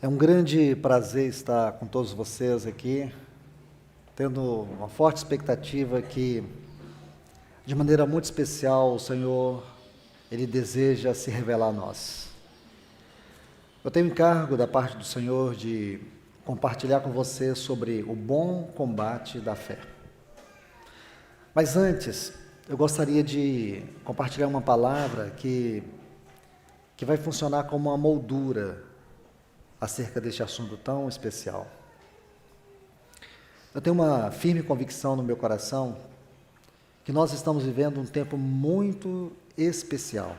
É um grande prazer estar com todos vocês aqui, tendo uma forte expectativa que, de maneira muito especial, o Senhor, Ele deseja se revelar a nós. Eu tenho encargo da parte do Senhor de compartilhar com vocês sobre o bom combate da fé. Mas antes, eu gostaria de compartilhar uma palavra que vai funcionar como uma moldura acerca deste assunto tão especial. Eu tenho uma firme convicção no meu coração que nós estamos vivendo um tempo muito especial.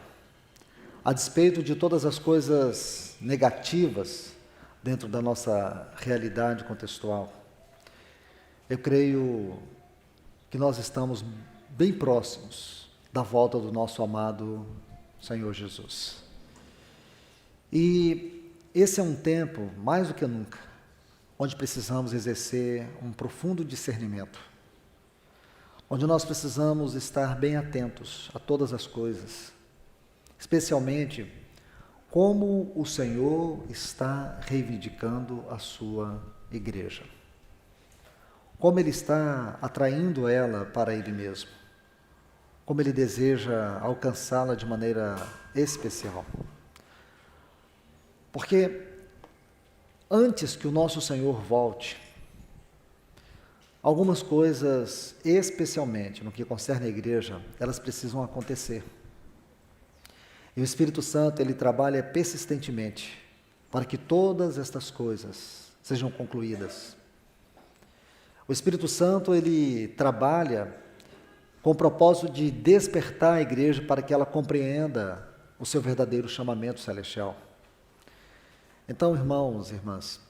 A despeito de todas as coisas negativas dentro da nossa realidade contextual, eu creio que nós estamos bem próximos da volta do nosso amado Senhor Jesus. E esse é um tempo, mais do que nunca, onde precisamos exercer um profundo discernimento, onde nós precisamos estar bem atentos a todas as coisas, especialmente como o Senhor está reivindicando a sua igreja, como Ele está atraindo ela para Ele mesmo, como Ele deseja alcançá-la de maneira especial. Porque antes que o nosso Senhor volte, algumas coisas, especialmente no que concerne a igreja, elas precisam acontecer. E o Espírito Santo, ele trabalha persistentemente para que todas estas coisas sejam concluídas. O Espírito Santo, ele trabalha com o propósito de despertar a igreja para que ela compreenda o seu verdadeiro chamamento celestial. Então, irmãos e irmãs,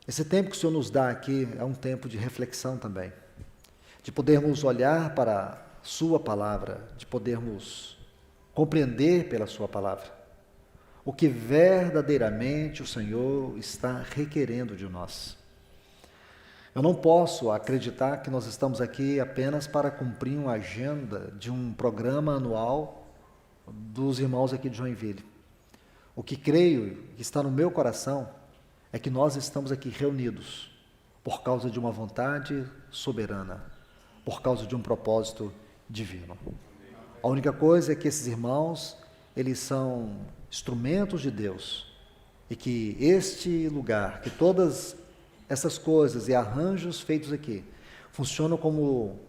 esse tempo que o Senhor nos dá aqui é um tempo de reflexão também, de podermos olhar para a Sua palavra, de podermos compreender pela Sua palavra o que verdadeiramente o Senhor está requerendo de nós. Eu não posso acreditar que nós estamos aqui apenas para cumprir uma agenda de um programa anual dos irmãos aqui de Joinville. O que creio, que está no meu coração, é que nós estamos aqui reunidos por causa de uma vontade soberana, por causa de um propósito divino. A única coisa é que esses irmãos, eles são instrumentos de Deus e que este lugar, que todas essas coisas e arranjos feitos aqui, funcionam como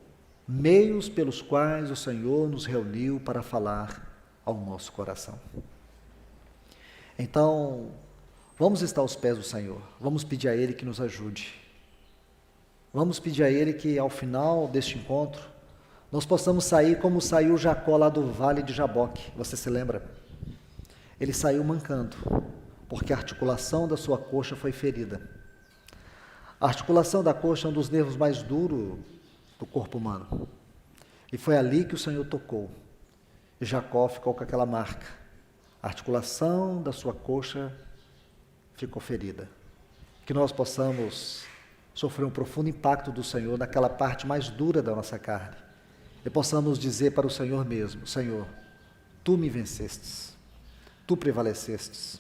meios pelos quais o Senhor nos reuniu para falar ao nosso coração. Então, vamos estar aos pés do Senhor, vamos pedir a Ele que nos ajude. Vamos pedir a Ele que ao final deste encontro, nós possamos sair como saiu Jacó lá do vale de Jaboque, você se lembra? Ele saiu mancando, porque a articulação da sua coxa foi ferida. A articulação da coxa é um dos nervos mais duros do corpo humano. E foi ali que o Senhor tocou. E Jacó ficou com aquela marca. A articulação da sua coxa ficou ferida. Que nós possamos sofrer um profundo impacto do Senhor naquela parte mais dura da nossa carne. E possamos dizer para o Senhor mesmo: Senhor, Tu me vencestes, Tu prevalecestes.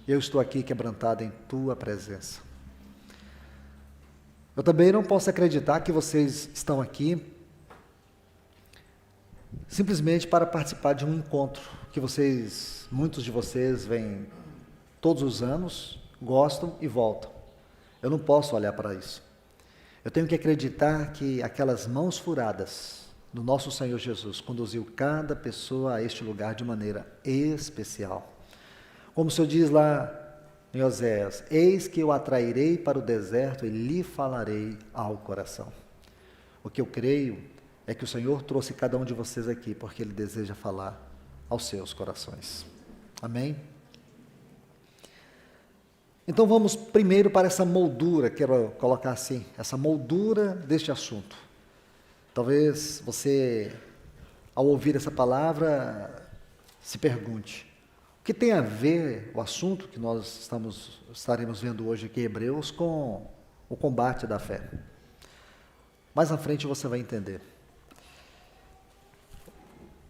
Eu estou aqui quebrantado em Tua presença. Eu também não posso acreditar que vocês estão aqui simplesmente para participar de um encontro que muitos de vocês vêm todos os anos, gostam e voltam. Eu não posso olhar para isso. Eu tenho que acreditar que aquelas mãos furadas do nosso Senhor Jesus conduziu cada pessoa a este lugar de maneira especial. Como o Senhor diz lá em Oséias: eis que eu atrairei para o deserto e lhe falarei ao coração. O que eu creio é que o Senhor trouxe cada um de vocês aqui porque Ele deseja falar aos seus corações. Amém? Então vamos primeiro para essa moldura, quero colocar assim, essa moldura deste assunto. Talvez você, ao ouvir essa palavra, se pergunte: o que tem a ver o assunto que nós estaremos vendo hoje aqui em Hebreus com o combate da fé? Mais à frente você vai entender.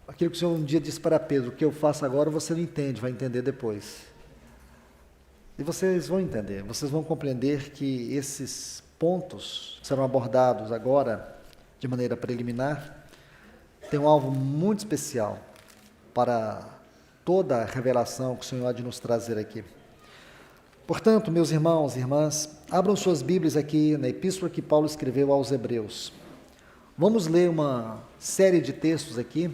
Aquilo que o Senhor um dia disse para Pedro: o que eu faço agora você não entende, vai entender depois. E vocês vão entender, vocês vão compreender que esses pontos serão abordados agora de maneira preliminar, tem um alvo muito especial para toda a revelação que o Senhor há de nos trazer aqui. Portanto, meus irmãos e irmãs, abram suas Bíblias aqui na epístola que Paulo escreveu aos Hebreus. Vamos ler uma série de textos aqui,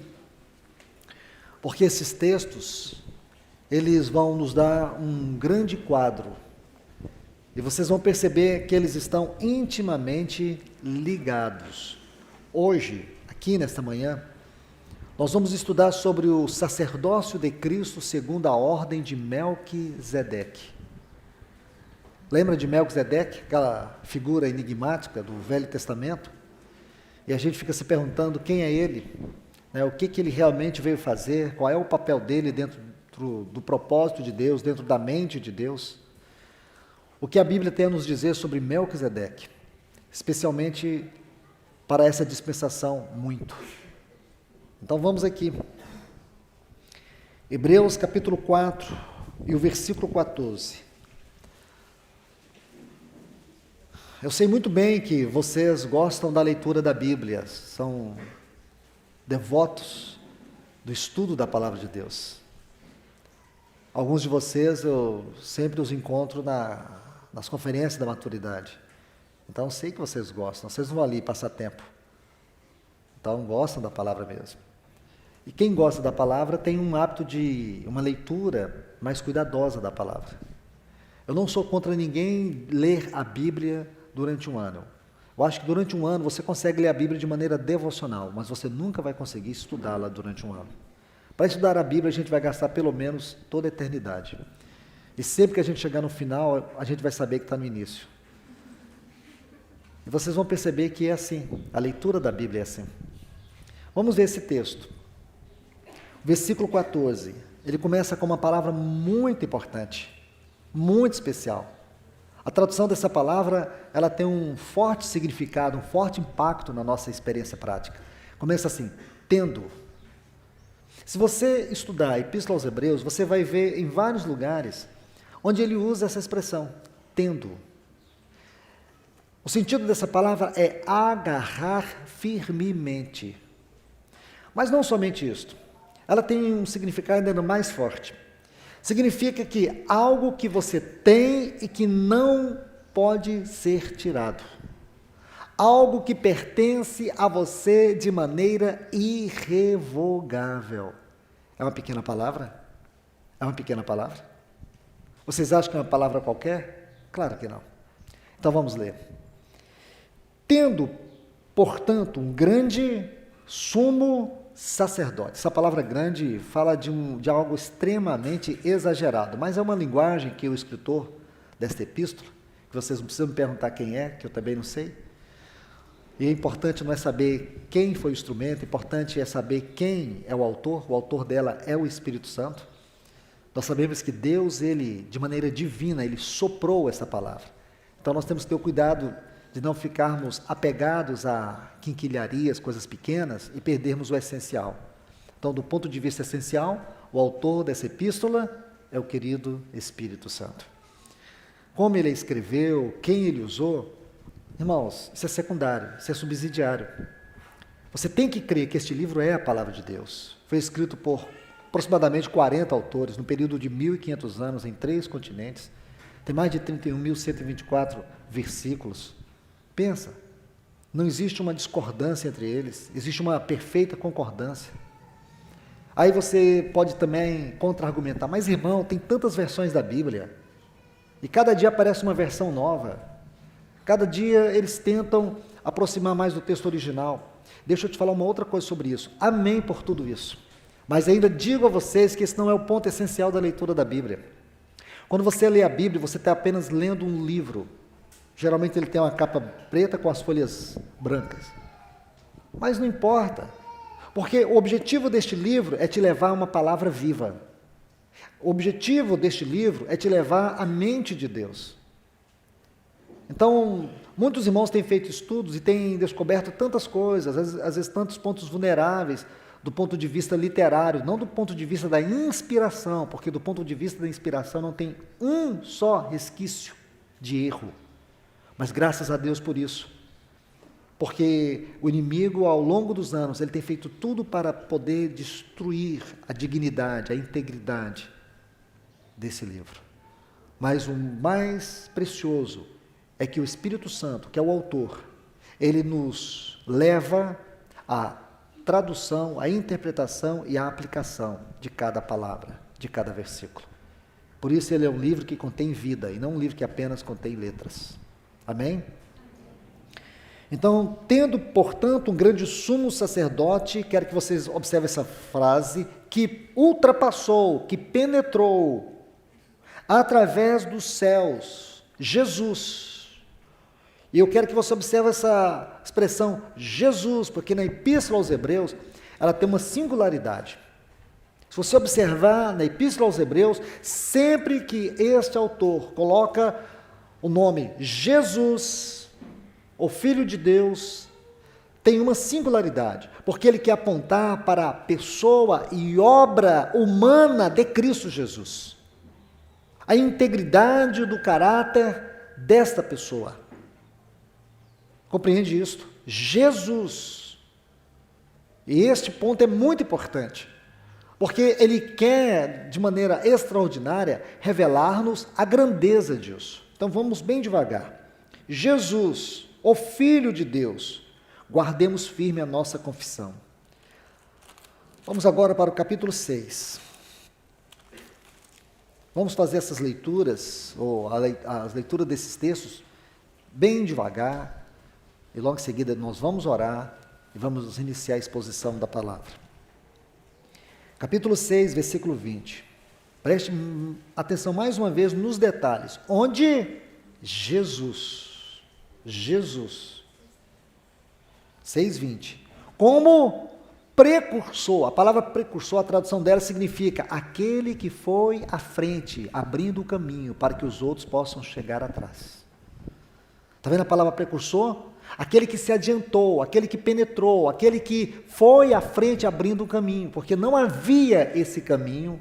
porque esses textos, eles vão nos dar um grande quadro, e vocês vão perceber que eles estão intimamente ligados. Hoje, aqui nesta manhã, nós vamos estudar sobre o sacerdócio de Cristo segundo a ordem de Melquisedeque. Lembra de Melquisedeque, aquela figura enigmática do Velho Testamento? E a gente fica se perguntando quem é ele, né? O que ele realmente veio fazer, qual é o papel dele dentro do propósito de Deus, dentro da mente de Deus. O que a Bíblia tem a nos dizer sobre Melquisedeque, especialmente para essa dispensação, muito. Então vamos aqui. Hebreus capítulo 4 e o versículo 14. Eu sei muito bem que vocês gostam da leitura da Bíblia, são devotos do estudo da Palavra de Deus. Alguns de vocês eu sempre os encontro nas conferências da maturidade. Então eu sei que vocês gostam, vocês vão ali passar tempo. Então gostam da palavra mesmo. E quem gosta da palavra tem um hábito de uma leitura mais cuidadosa da palavra. Eu não sou contra ninguém ler a Bíblia durante um ano. Eu acho que durante um ano você consegue ler a Bíblia de maneira devocional, mas você nunca vai conseguir estudá-la durante um ano. Para estudar a Bíblia, a gente vai gastar pelo menos toda a eternidade. E sempre que a gente chegar no final, a gente vai saber que está no início. E vocês vão perceber que é assim, a leitura da Bíblia é assim. Vamos ver esse texto. Versículo 14, ele começa com uma palavra muito importante, muito especial. A tradução dessa palavra, ela tem um forte significado, um forte impacto na nossa experiência prática. Começa assim, tendo. Se você estudar a Epístola aos Hebreus, você vai ver em vários lugares onde ele usa essa expressão, tendo. O sentido dessa palavra é agarrar firmemente. Mas não somente isto. Ela tem um significado ainda mais forte. Significa que algo que você tem e que não pode ser tirado. Algo que pertence a você de maneira irrevogável. É uma pequena palavra? É uma pequena palavra? Vocês acham que é uma palavra qualquer? Claro que não. Então vamos ler. Tendo, portanto, um grande sumo sacerdote. Essa palavra grande fala de algo extremamente exagerado, mas é uma linguagem que o escritor desta epístola, que vocês não precisam me perguntar quem é, que eu também não sei. E é importante não é saber quem foi o instrumento, é importante é saber quem é o autor dela é o Espírito Santo. Nós sabemos que Deus, ele, de maneira divina, ele soprou essa palavra. Então nós temos que ter o cuidado de não ficarmos apegados a quinquilharias, coisas pequenas, e perdermos o essencial. Então, do ponto de vista essencial, o autor dessa epístola é o querido Espírito Santo. Como ele escreveu, quem ele usou, irmãos, isso é secundário, isso é subsidiário. Você tem que crer que este livro é a palavra de Deus. Foi escrito por aproximadamente 40 autores, no período de 1.500 anos, em 3 continentes. Tem mais de 31.124 versículos. Pensa, não existe uma discordância entre eles, existe uma perfeita concordância. Aí você pode também contra-argumentar, mas irmão, tem tantas versões da Bíblia, e cada dia aparece uma versão nova, cada dia eles tentam aproximar mais do texto original. Deixa eu te falar uma outra coisa sobre isso, amém por tudo isso, mas ainda digo a vocês que esse não é o ponto essencial da leitura da Bíblia. Quando você lê a Bíblia, você está apenas lendo um livro. Geralmente ele tem uma capa preta com as folhas brancas. Mas não importa, porque o objetivo deste livro é te levar a uma palavra viva. O objetivo deste livro é te levar à mente de Deus. Então, muitos irmãos têm feito estudos e têm descoberto tantas coisas, às vezes tantos pontos vulneráveis do ponto de vista literário, não do ponto de vista da inspiração, porque do ponto de vista da inspiração não tem um só resquício de erro. Mas graças a Deus por isso. Porque o inimigo, ao longo dos anos, ele tem feito tudo para poder destruir a dignidade, a integridade desse livro. Mas o mais precioso é que o Espírito Santo, que é o autor, ele nos leva à tradução, à interpretação e à aplicação de cada palavra, de cada versículo. Por isso ele é um livro que contém vida e não um livro que apenas contém letras. Amém? Então, tendo, portanto, um grande sumo sacerdote, quero que vocês observem essa frase, que ultrapassou, que penetrou através dos céus, Jesus. E eu quero que você observe essa expressão Jesus, porque na Epístola aos Hebreus, ela tem uma singularidade. Se você observar na Epístola aos Hebreus, sempre que este autor coloca o nome Jesus, o Filho de Deus, tem uma singularidade, porque ele quer apontar para a pessoa e obra humana de Cristo Jesus. A integridade do caráter desta pessoa. Compreende isto? Jesus. E este ponto é muito importante, porque ele quer, de maneira extraordinária, revelar-nos a grandeza disso. Então vamos bem devagar. Jesus, o Filho de Deus, guardemos firme a nossa confissão. Vamos agora para o capítulo 6. Vamos fazer essas leituras, ou as leituras desses textos, bem devagar, e logo em seguida nós vamos orar e vamos iniciar a exposição da palavra. Capítulo 6, versículo 20. Preste atenção mais uma vez nos detalhes. Onde Jesus, 6:20, como precursor, a palavra precursor, a tradução dela significa aquele que foi à frente, abrindo o caminho para que os outros possam chegar atrás. Está vendo a palavra precursor? Aquele que se adiantou, aquele que penetrou, aquele que foi à frente abrindo o caminho, porque não havia esse caminho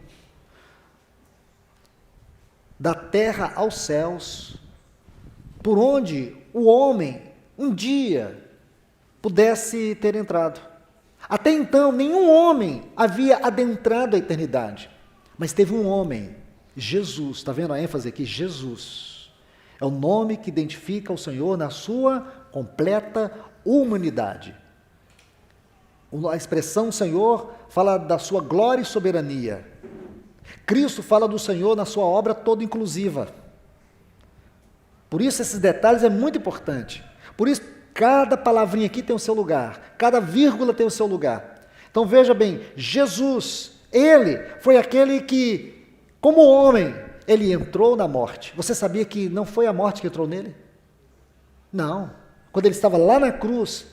da terra aos céus, por onde o homem um dia pudesse ter entrado. Até então, nenhum homem havia adentrado a eternidade, mas teve um homem, Jesus, está vendo a ênfase aqui? Jesus. É o nome que identifica o Senhor na sua completa humanidade. A expressão Senhor fala da sua glória e soberania. Cristo fala do Senhor na sua obra toda inclusiva. Por isso esses detalhes é muito importante. Por isso cada palavrinha aqui tem o seu lugar, cada vírgula tem o seu lugar. Então veja bem, Jesus, ele foi aquele que, como homem, ele entrou na morte. Você sabia que não foi a morte que entrou nele? Não. Quando ele estava lá na cruz,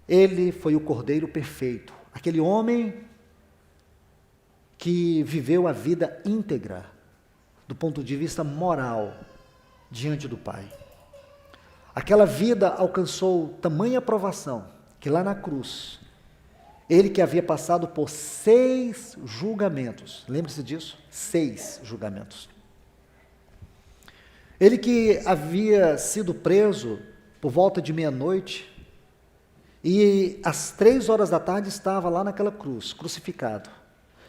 ele foi o Cordeiro perfeito, aquele homem que viveu a vida íntegra, do ponto de vista moral, diante do Pai. Aquela vida alcançou tamanha aprovação, que lá na cruz, ele que havia passado por 6 julgamentos, lembre-se disso? 6 julgamentos. Ele que havia sido preso por volta de meia-noite, e às 3h estava lá naquela cruz, crucificado.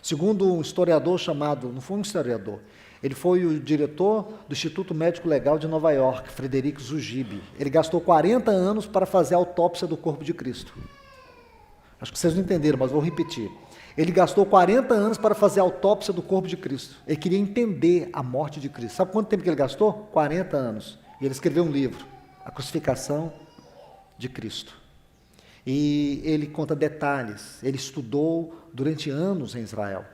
Segundo um historiador chamado, não foi um historiador, ele foi o diretor do Instituto Médico Legal de Nova York, Frederico Zugibe. Ele gastou 40 anos para fazer a autópsia do corpo de Cristo. Acho que vocês não entenderam, mas vou repetir. Ele gastou 40 anos para fazer a autópsia do corpo de Cristo. Ele queria entender a morte de Cristo. Sabe quanto tempo que ele gastou? 40 anos. E ele escreveu um livro, A Crucificação de Cristo. E ele conta detalhes. Ele estudou durante anos em Israel.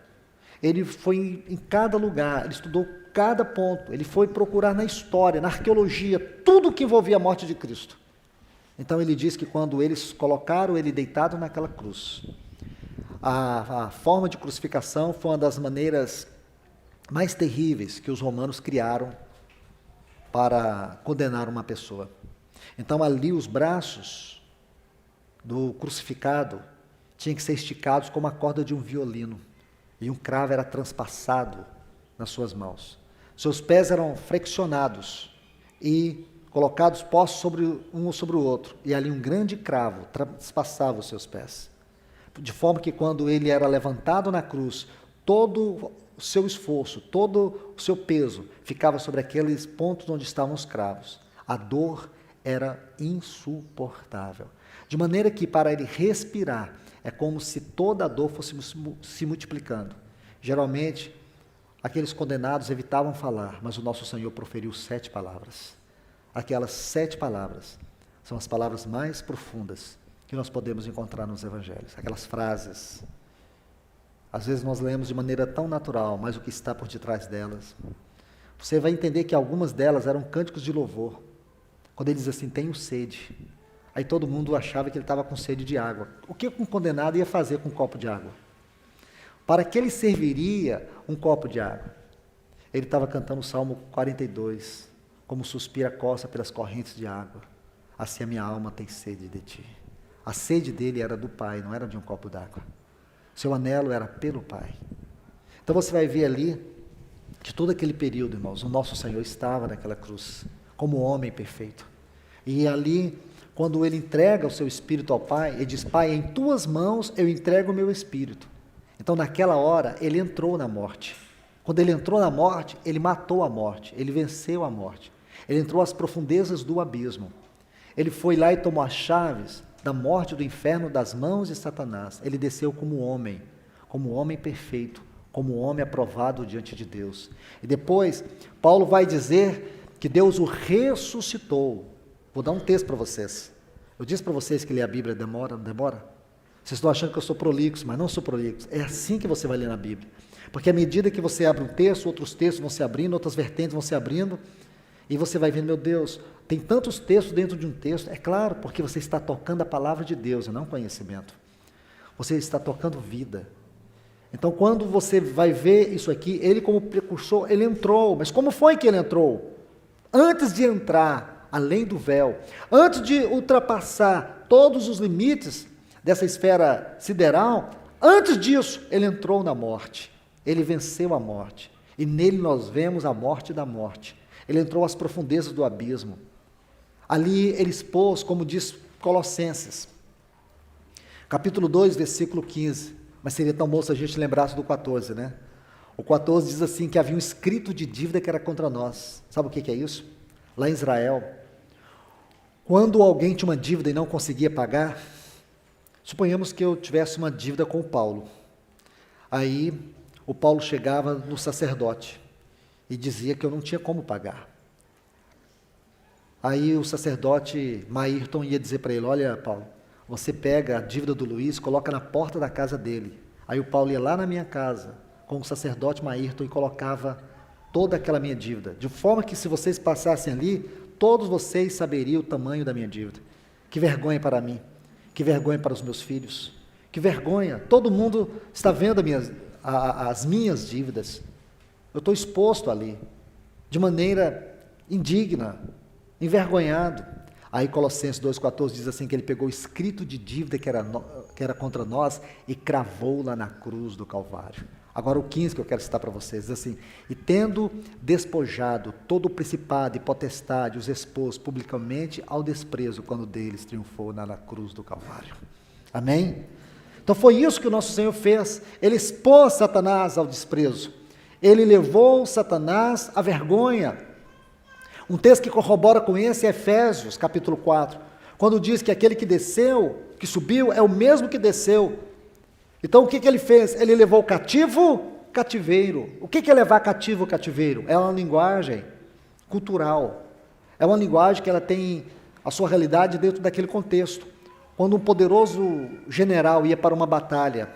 Ele foi em cada lugar, ele estudou cada ponto, ele foi procurar na história, na arqueologia, tudo que envolvia a morte de Cristo. Então ele diz que quando eles colocaram ele deitado naquela cruz, a forma de crucificação foi uma das maneiras mais terríveis que os romanos criaram para condenar uma pessoa. Então ali os braços do crucificado tinham que ser esticados como a corda de um violino, e um cravo era transpassado nas suas mãos. Seus pés eram flexionados e colocados postos sobre um sobre o outro, e ali um grande cravo transpassava os seus pés. De forma que quando ele era levantado na cruz, todo o seu esforço, todo o seu peso ficava sobre aqueles pontos onde estavam os cravos. A dor era insuportável. De maneira que para ele respirar, é como se toda a dor fosse se multiplicando. Geralmente, aqueles condenados evitavam falar, mas o nosso Senhor proferiu 7 palavras. Aquelas 7 palavras são as palavras mais profundas que nós podemos encontrar nos evangelhos. Aquelas frases, às vezes nós lemos de maneira tão natural, mas o que está por detrás delas. Você vai entender que algumas delas eram cânticos de louvor. Quando ele diz assim, tenho sede. Aí todo mundo achava que ele estava com sede de água. O que um condenado ia fazer com um copo de água? Para que ele serviria um copo de água? Ele estava cantando o Salmo 42, como suspira a costa pelas correntes de água, assim a minha alma tem sede de ti. A sede dele era do Pai, não era de um copo d'água. Seu anelo era pelo Pai. Então você vai ver ali que todo aquele período, irmãos, o nosso Senhor estava naquela cruz, como homem perfeito. E ali, quando ele entrega o seu espírito ao Pai, ele diz, Pai, em tuas mãos eu entrego o meu espírito. Então naquela hora, ele entrou na morte. Quando ele entrou na morte, ele matou a morte, ele venceu a morte. Ele entrou às profundezas do abismo. Ele foi lá e tomou as chaves da morte do inferno das mãos de Satanás. Ele desceu como homem perfeito, como homem aprovado diante de Deus. E depois, Paulo vai dizer que Deus o ressuscitou. Vou dar um texto para vocês. Eu disse para vocês que ler a Bíblia demora, não demora? Vocês estão achando que eu sou prolixo, mas não sou prolixo. É assim que você vai ler na Bíblia. Porque à medida que você abre um texto, outros textos vão se abrindo, outras vertentes vão se abrindo, e você vai vendo, meu Deus, tem tantos textos dentro de um texto. É claro, porque você está tocando a palavra de Deus, e não conhecimento. Você está tocando vida. Então, quando você vai ver isso aqui, ele como precursor, ele entrou. Mas como foi que ele entrou? Antes de entrar além do véu, antes de ultrapassar todos os limites dessa esfera sideral, antes disso, ele entrou na morte. Ele venceu a morte. E nele nós vemos a morte da morte. Ele entrou às profundezas do abismo. Ali ele expôs, como diz Colossenses, capítulo 2, versículo 15. Mas seria tão bom se a gente lembrasse do 14, né? O 14 diz assim, que havia um escrito de dívida que era contra nós. Sabe o que é isso? Lá em Israel, quando alguém tinha uma dívida e não conseguia pagar, suponhamos que eu tivesse uma dívida com o Paulo. Aí o Paulo chegava no sacerdote e dizia que eu não tinha como pagar. Aí o sacerdote Maírton ia dizer para ele, olha Paulo, você pega a dívida do Luiz, coloca na porta da casa dele. Aí o Paulo ia lá na minha casa, com o sacerdote Maírton, e colocava toda aquela minha dívida. De forma que se vocês passassem ali, todos vocês saberiam o tamanho da minha dívida. Que vergonha para mim, que vergonha para os meus filhos, que vergonha. Todo mundo está vendo as minhas dívidas. Eu estou exposto ali, de maneira indigna, envergonhado. Aí Colossenses 2,14 diz assim, que ele pegou o escrito de dívida que era contra nós e cravou lá na cruz do Calvário. Agora o 15 que eu quero citar para vocês, diz assim, e tendo despojado todo o principado e potestade, os expôs publicamente ao desprezo, quando deles triunfou na cruz do Calvário. Amém? Então foi isso que o nosso Senhor fez. Ele expôs Satanás ao desprezo. Ele levou Satanás à vergonha. Um texto que corrobora com esse é Efésios, capítulo 4, quando diz que aquele que desceu, que subiu, é o mesmo que desceu. Então o que ele fez? Ele levou cativeiro. O que é levar cativo o cativeiro? É uma linguagem cultural. É uma linguagem que ela tem a sua realidade dentro daquele contexto. Quando um poderoso general ia para uma batalha,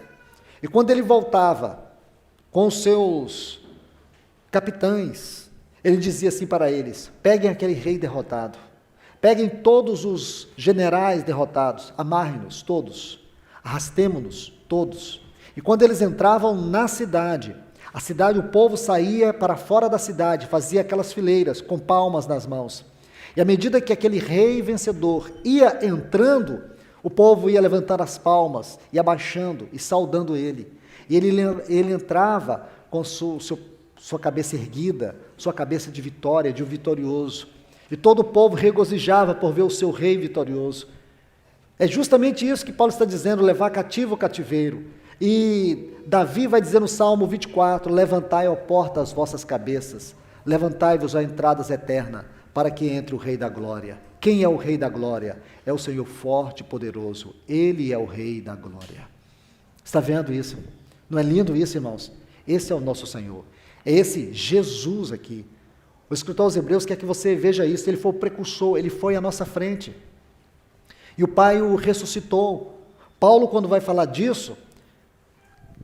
e quando ele voltava com os seus capitães, ele dizia assim para eles, peguem aquele rei derrotado, peguem todos os generais derrotados, amarrem-nos todos, arrastemo-nos todos. E quando eles entravam na cidade, a cidade, o povo saía para fora da cidade, fazia aquelas fileiras com palmas nas mãos. E à medida que aquele rei vencedor ia entrando, O povo ia levantando as palmas, e abaixando, e saudando ele. E ele entrava com sua cabeça erguida, sua cabeça de vitória, de um vitorioso. E todo o povo regozijava por ver o seu rei vitorioso. É justamente isso que Paulo está dizendo, levar cativo o cativeiro. E Davi vai dizer no Salmo 24, levantai, ó porta, as vossas cabeças, levantai-vos, ó entradas eternas, para que entre o Rei da Glória. Quem é o Rei da Glória? É o Senhor forte e poderoso, Ele é o Rei da Glória. Está vendo isso? Não é lindo isso, irmãos? Esse é o nosso Senhor, é esse Jesus aqui. O escritor aos Hebreus quer que você veja isso, ele foi o precursor, ele foi à nossa frente. E o Pai o ressuscitou. Paulo, quando vai falar disso,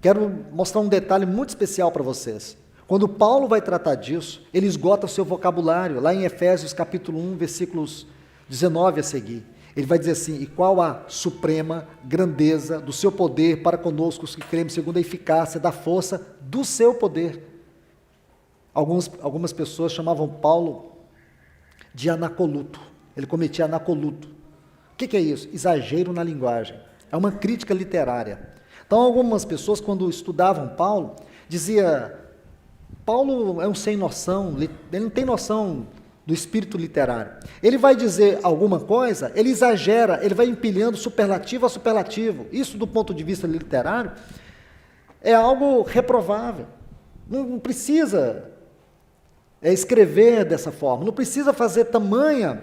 quero mostrar um detalhe muito especial para vocês. Quando Paulo vai tratar disso, ele esgota o seu vocabulário, lá em Efésios capítulo 1, versículos 19 a seguir. Ele vai dizer assim, e qual a suprema grandeza do seu poder para conosco os que cremos, segundo a eficácia da força do seu poder. Algumas pessoas chamavam Paulo de anacoluto, ele cometia anacoluto. O que é isso? Exagero na linguagem, é uma crítica literária. Então algumas pessoas quando estudavam Paulo, dizia, Paulo é um sem noção, ele não tem noção do espírito literário. Ele vai dizer alguma coisa, ele exagera, ele vai empilhando superlativo a superlativo. Isso do ponto de vista literário é algo reprovável. Não precisa escrever dessa forma, não precisa fazer tamanha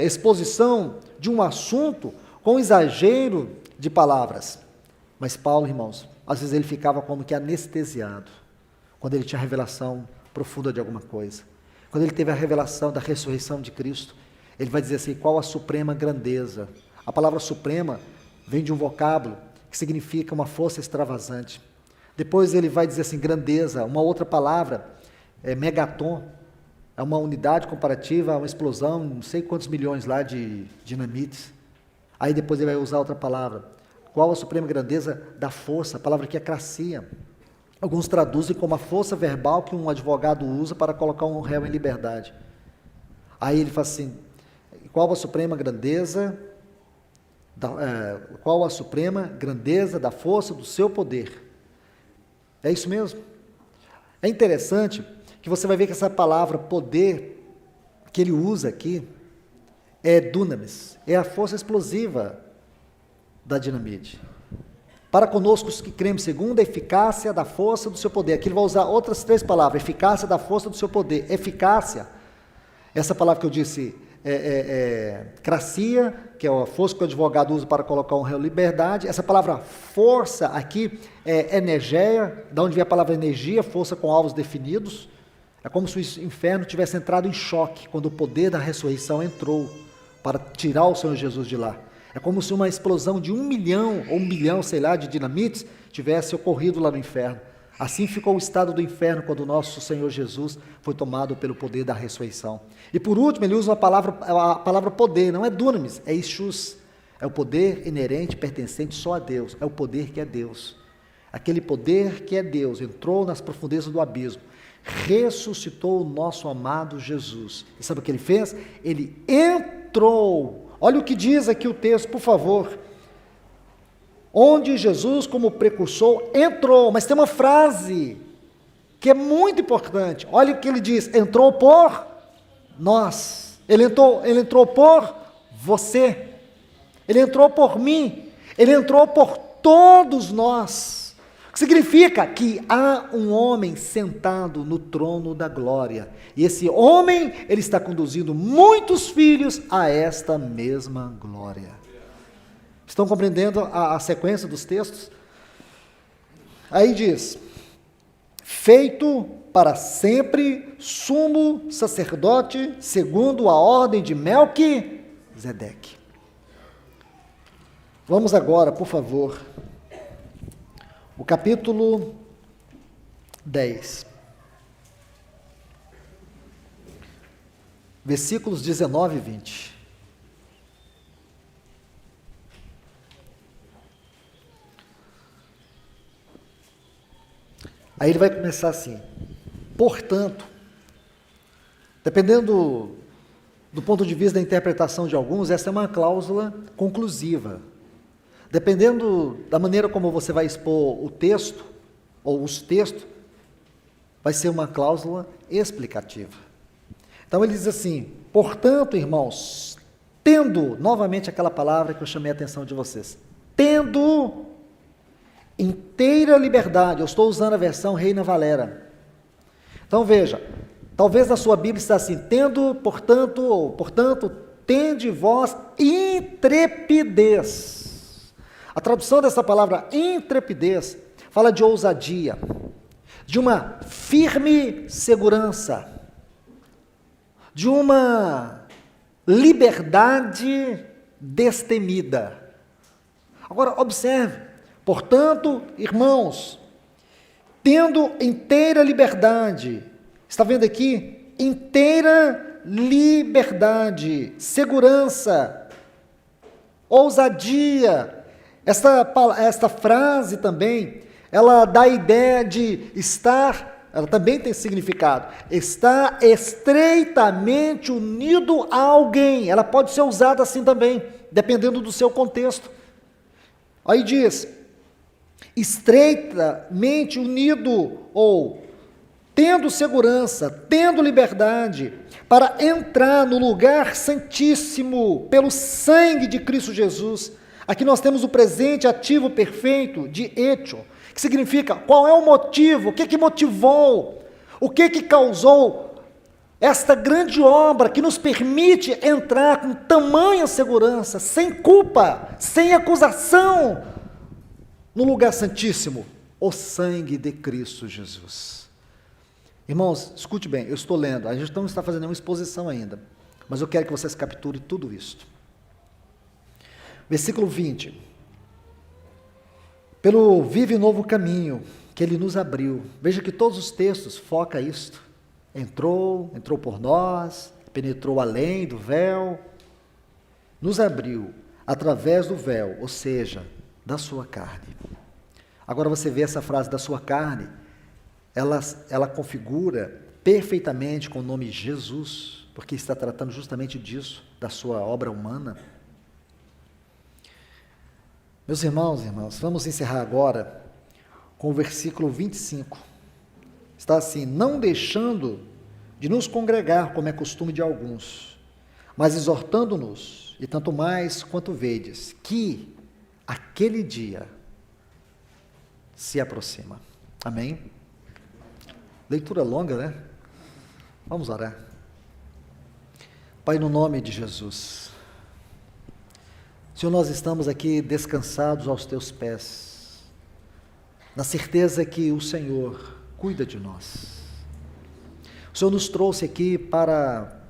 exposição de um assunto com exagero de palavras. Mas Paulo, irmãos, às vezes ele ficava como que anestesiado, quando ele tinha revelação profunda de alguma coisa. Quando ele teve a revelação da ressurreição de Cristo, ele vai dizer assim, qual a suprema grandeza? A palavra suprema vem de um vocábulo que significa uma força extravasante. Depois ele vai dizer assim, grandeza, uma outra palavra, megaton, é uma unidade comparativa a uma explosão, não sei quantos milhões lá de dinamites. Aí depois ele vai usar outra palavra. Qual a suprema grandeza da força? A palavra aqui é cracia. Alguns traduzem como a força verbal que um advogado usa para colocar um réu em liberdade. Aí ele fala assim, qual a suprema grandeza da força do seu poder? É isso mesmo? É interessante que você vai ver que essa palavra poder que ele usa aqui é dunamis, é a força explosiva da dinamite. Para conosco os que cremos, segundo a eficácia da força do seu poder. Aqui ele vai usar outras 3 palavras, eficácia da força do seu poder. Eficácia, essa palavra que eu disse, cracia, que é a força que o advogado usa para colocar um réu em liberdade. Essa palavra força aqui é energia, da onde vem a palavra energia, força com alvos definidos. É como se o inferno tivesse entrado em choque, quando o poder da ressurreição entrou para tirar o Senhor Jesus de lá. É como se uma explosão de 1 milhão, ou 1 bilhão, sei lá, de dinamites, tivesse ocorrido lá no inferno. Assim ficou o estado do inferno quando o nosso Senhor Jesus foi tomado pelo poder da ressurreição. E por último, ele usa a palavra poder, não é dunamis, é ishus. É o poder inerente, pertencente só a Deus, é o poder que é Deus. Aquele poder que é Deus entrou nas profundezas do abismo, ressuscitou o nosso amado Jesus. E sabe o que ele fez? Ele entrou. Olha o que diz aqui o texto, por favor. Onde Jesus, como precursor, entrou. Mas tem uma frase que é muito importante. Olha o que ele diz. Entrou por nós. Ele entrou por você. Ele entrou por mim. Ele entrou por todos nós. O que significa que há um homem sentado no trono da glória. E esse homem, ele está conduzindo muitos filhos a esta mesma glória. Estão compreendendo a sequência dos textos? Aí diz, feito para sempre sumo sacerdote, segundo a ordem de Melquisedeque. Vamos agora, por favor, o capítulo 10, versículos 19 e 20. Aí ele vai começar assim, portanto, dependendo do ponto de vista da interpretação de alguns, essa é uma cláusula conclusiva. Dependendo da maneira como você vai expor o texto, ou os textos, vai ser uma cláusula explicativa. Então ele diz assim: portanto, irmãos, tendo, novamente aquela palavra que eu chamei a atenção de vocês, tendo inteira liberdade, eu estou usando a versão Reina Valera. Então veja, talvez na sua Bíblia está assim, tendo, portanto, ou portanto, tende vós intrepidez. A tradução dessa palavra intrepidez fala de ousadia, de uma firme segurança, de uma liberdade destemida. Agora, observe, portanto, irmãos, tendo inteira liberdade, está vendo aqui? Inteira liberdade, segurança, ousadia. Esta frase também, ela dá a ideia de estar, ela também tem significado, estar estreitamente unido a alguém. Ela pode ser usada assim também, dependendo do seu contexto. Aí diz, estreitamente unido, ou tendo segurança, tendo liberdade, para entrar no lugar santíssimo, pelo sangue de Cristo Jesus. Aqui nós temos o presente ativo perfeito de etio, que significa qual é o motivo, o que motivou, o que causou esta grande obra que nos permite entrar com tamanha segurança, sem culpa, sem acusação, no lugar santíssimo, o sangue de Cristo Jesus. Irmãos, escute bem, eu estou lendo, a gente não está fazendo nenhuma exposição ainda, mas eu quero que vocês capturem tudo isso. Versículo 20, pelo vivo e novo caminho que Ele nos abriu, veja que todos os textos focam isto, entrou por nós, penetrou além do véu, nos abriu através do véu, ou seja, da sua carne. Agora você vê essa frase da sua carne, ela configura perfeitamente com o nome Jesus, porque está tratando justamente disso, da sua obra humana. Meus irmãos e irmãs, vamos encerrar agora com o versículo 25. Está assim, não deixando de nos congregar, como é costume de alguns, mas exortando-nos, e tanto mais quanto vedes, que aquele dia se aproxima. Amém? Leitura longa, né? Vamos orar. Pai, no nome de Jesus, Senhor, nós estamos aqui descansados aos Teus pés, na certeza que o Senhor cuida de nós. O Senhor nos trouxe aqui para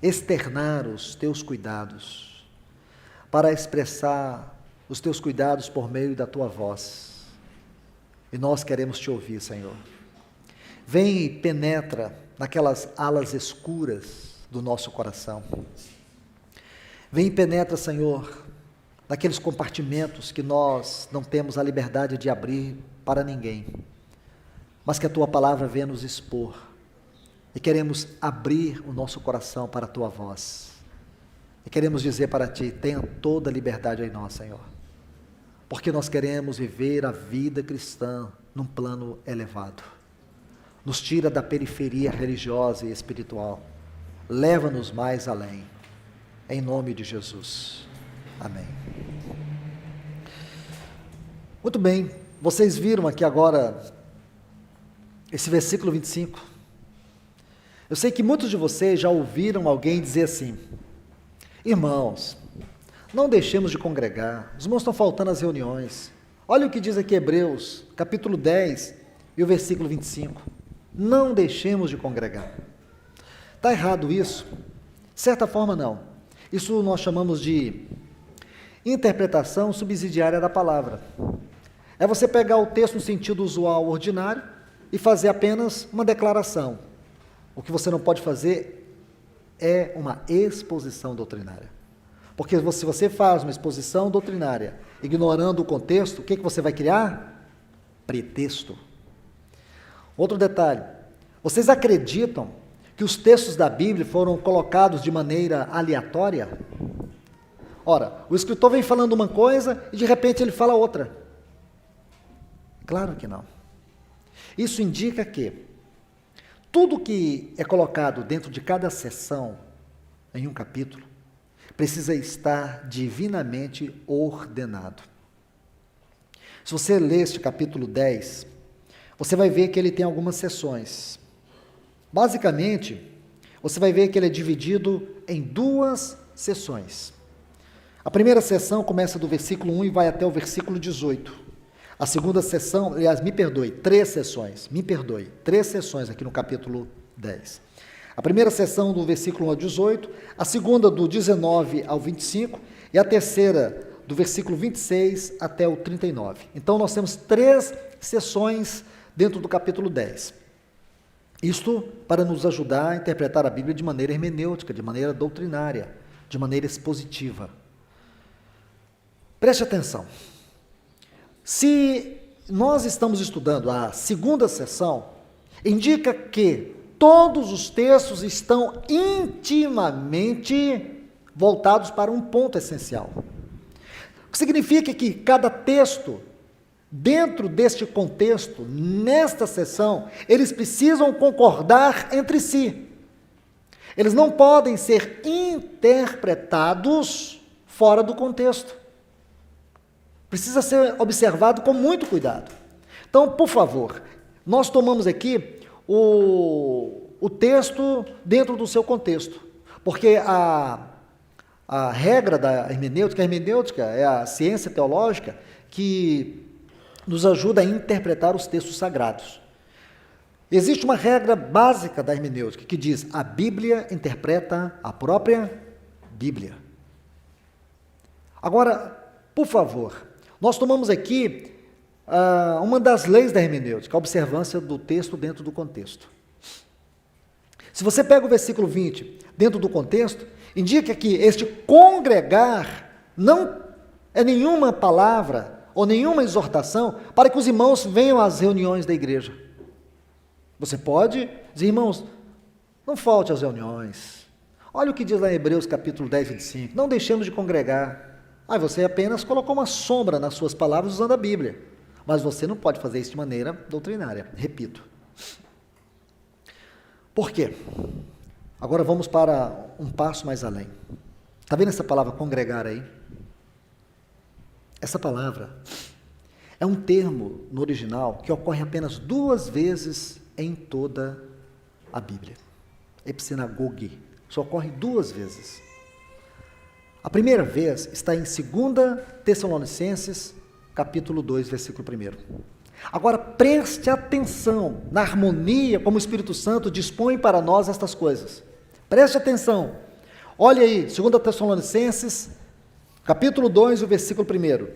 externar os Teus cuidados, para expressar os Teus cuidados por meio da Tua voz. E nós queremos Te ouvir, Senhor. Vem e penetra naquelas alas escuras do nosso coração. Vem e penetra, Senhor, naqueles compartimentos que nós não temos a liberdade de abrir para ninguém, mas que a Tua palavra venha nos expor, e queremos abrir o nosso coração para a Tua voz, e queremos dizer para Ti, tenha toda a liberdade em nós, Senhor, porque nós queremos viver a vida cristã num plano elevado. Nos tira da periferia religiosa e espiritual, leva-nos mais além, em nome de Jesus. Amém. Muito bem, vocês viram aqui agora esse versículo 25. Eu sei que muitos de vocês já ouviram alguém dizer assim: irmãos, não deixemos de congregar, os irmãos estão faltando às reuniões. Olha o que diz aqui Hebreus, capítulo 10 e o versículo 25. Não deixemos de congregar. Está errado isso? De certa forma não. Isso nós chamamos de interpretação subsidiária da palavra. É você pegar o texto no sentido usual, ordinário, e fazer apenas uma declaração. O que você não pode fazer é uma exposição doutrinária. Porque se você faz uma exposição doutrinária, ignorando o contexto, o que você vai criar? Pretexto. Outro detalhe, vocês acreditam que os textos da Bíblia foram colocados de maneira aleatória? Ora, o escritor vem falando uma coisa e de repente ele fala outra. Claro que não. Isso indica que tudo que é colocado dentro de cada seção, em um capítulo, precisa estar divinamente ordenado. Se você ler este capítulo 10, você vai ver que ele tem algumas seções. Basicamente, você vai ver que ele é dividido em duas seções. A primeira seção começa do versículo 1 e vai até o versículo 18. A segunda seção, aliás, três sessões aqui no capítulo 10. A primeira seção do versículo 1 ao 18, a segunda do 19 ao 25 e a terceira do versículo 26 até o 39. Então nós temos 3 sessões dentro do capítulo 10. Isto para nos ajudar a interpretar a Bíblia de maneira hermenêutica, de maneira doutrinária, de maneira expositiva. Preste atenção. Se nós estamos estudando a segunda sessão, indica que todos os textos estão intimamente voltados para um ponto essencial. O que significa que cada texto, dentro deste contexto, nesta sessão, eles precisam concordar entre si. Eles não podem ser interpretados fora do contexto. Precisa ser observado com muito cuidado. Então, por favor, nós tomamos aqui o texto dentro do seu contexto, porque a regra da hermenêutica é a ciência teológica que nos ajuda a interpretar os textos sagrados. Existe uma regra básica da hermenêutica que diz: a Bíblia interpreta a própria Bíblia. Agora, por favor, nós tomamos aqui uma das leis da hermenêutica, a observância do texto dentro do contexto. Se você pega o versículo 20 dentro do contexto, indica que este congregar não é nenhuma palavra ou nenhuma exortação para que os irmãos venham às reuniões da igreja. Você pode dizer: irmãos, não falte às reuniões. Olha o que diz lá em Hebreus capítulo 10, 25. Não deixemos de congregar. Você apenas colocou uma sombra nas suas palavras usando a Bíblia. Mas você não pode fazer isso de maneira doutrinária. Repito. Por quê? Agora vamos para um passo mais além. Está vendo essa palavra congregar aí? Essa palavra é um termo no original que ocorre apenas 2 vezes em toda a Bíblia. Epsinagogue. Só ocorre 2 vezes. A primeira vez está em 2 Tessalonicenses, capítulo 2, versículo 1. Agora, preste atenção na harmonia como o Espírito Santo dispõe para nós estas coisas. Preste atenção. Olha aí, 2 Tessalonicenses, capítulo 2, o versículo 1.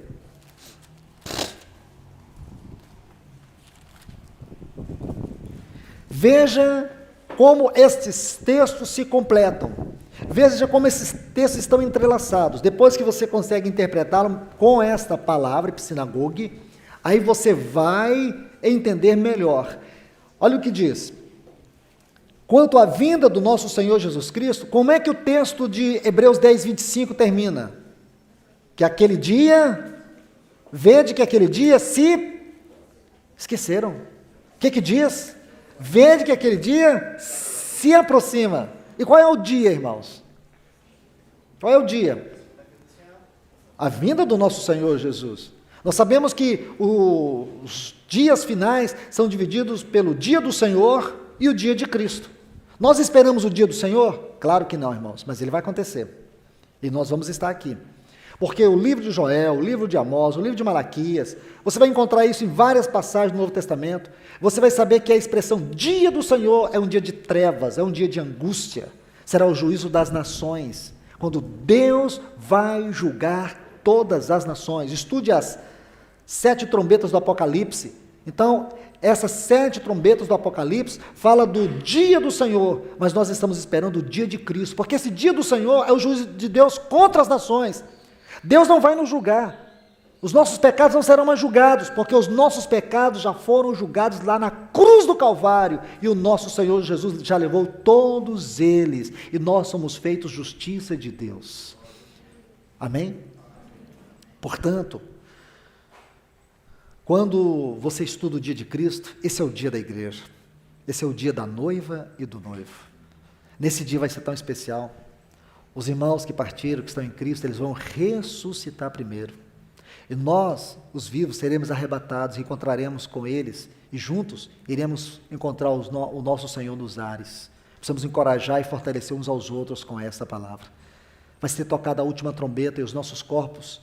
Veja como estes textos se completam. Veja como esses textos estão entrelaçados. Depois que você consegue interpretá-los com esta palavra, epsinagogue, aí você vai entender melhor. Olha o que diz. Quanto à vinda do nosso Senhor Jesus Cristo, como é que o texto de Hebreus 10, 25 termina? Que aquele dia, vede que aquele dia se esqueceram. O que diz? Vede que aquele dia se aproxima. E qual é o dia, irmãos? Qual é o dia? A vinda do nosso Senhor Jesus. Nós sabemos que os dias finais são divididos pelo dia do Senhor e o dia de Cristo. Nós esperamos o dia do Senhor? Claro que não, irmãos, mas ele vai acontecer. E nós vamos estar aqui. Porque o livro de Joel, o livro de Amós, o livro de Malaquias, você vai encontrar isso em várias passagens do Novo Testamento. Você vai saber que a expressão dia do Senhor é um dia de trevas, é um dia de angústia. Será o juízo das nações, quando Deus vai julgar todas as nações. Estude as 7 trombetas do Apocalipse. Então, essas 7 trombetas do Apocalipse fala do dia do Senhor, mas nós estamos esperando o dia de Cristo, porque esse dia do Senhor é o juízo de Deus contra as nações. Deus não vai nos julgar. Os nossos pecados não serão mais julgados, porque os nossos pecados já foram julgados lá na cruz do Calvário, e o nosso Senhor Jesus já levou todos eles, e nós somos feitos justiça de Deus. Amém? Portanto, quando você estuda o dia de Cristo, esse é o dia da igreja, esse é o dia da noiva e do noivo. Nesse dia vai ser tão especial. Os irmãos que partiram, que estão em Cristo, eles vão ressuscitar primeiro. E nós, os vivos, seremos arrebatados e encontraremos com eles, e juntos iremos encontrar o nosso Senhor nos ares. Precisamos encorajar e fortalecer uns aos outros com esta palavra. Vai ser tocada a última trombeta e os nossos corpos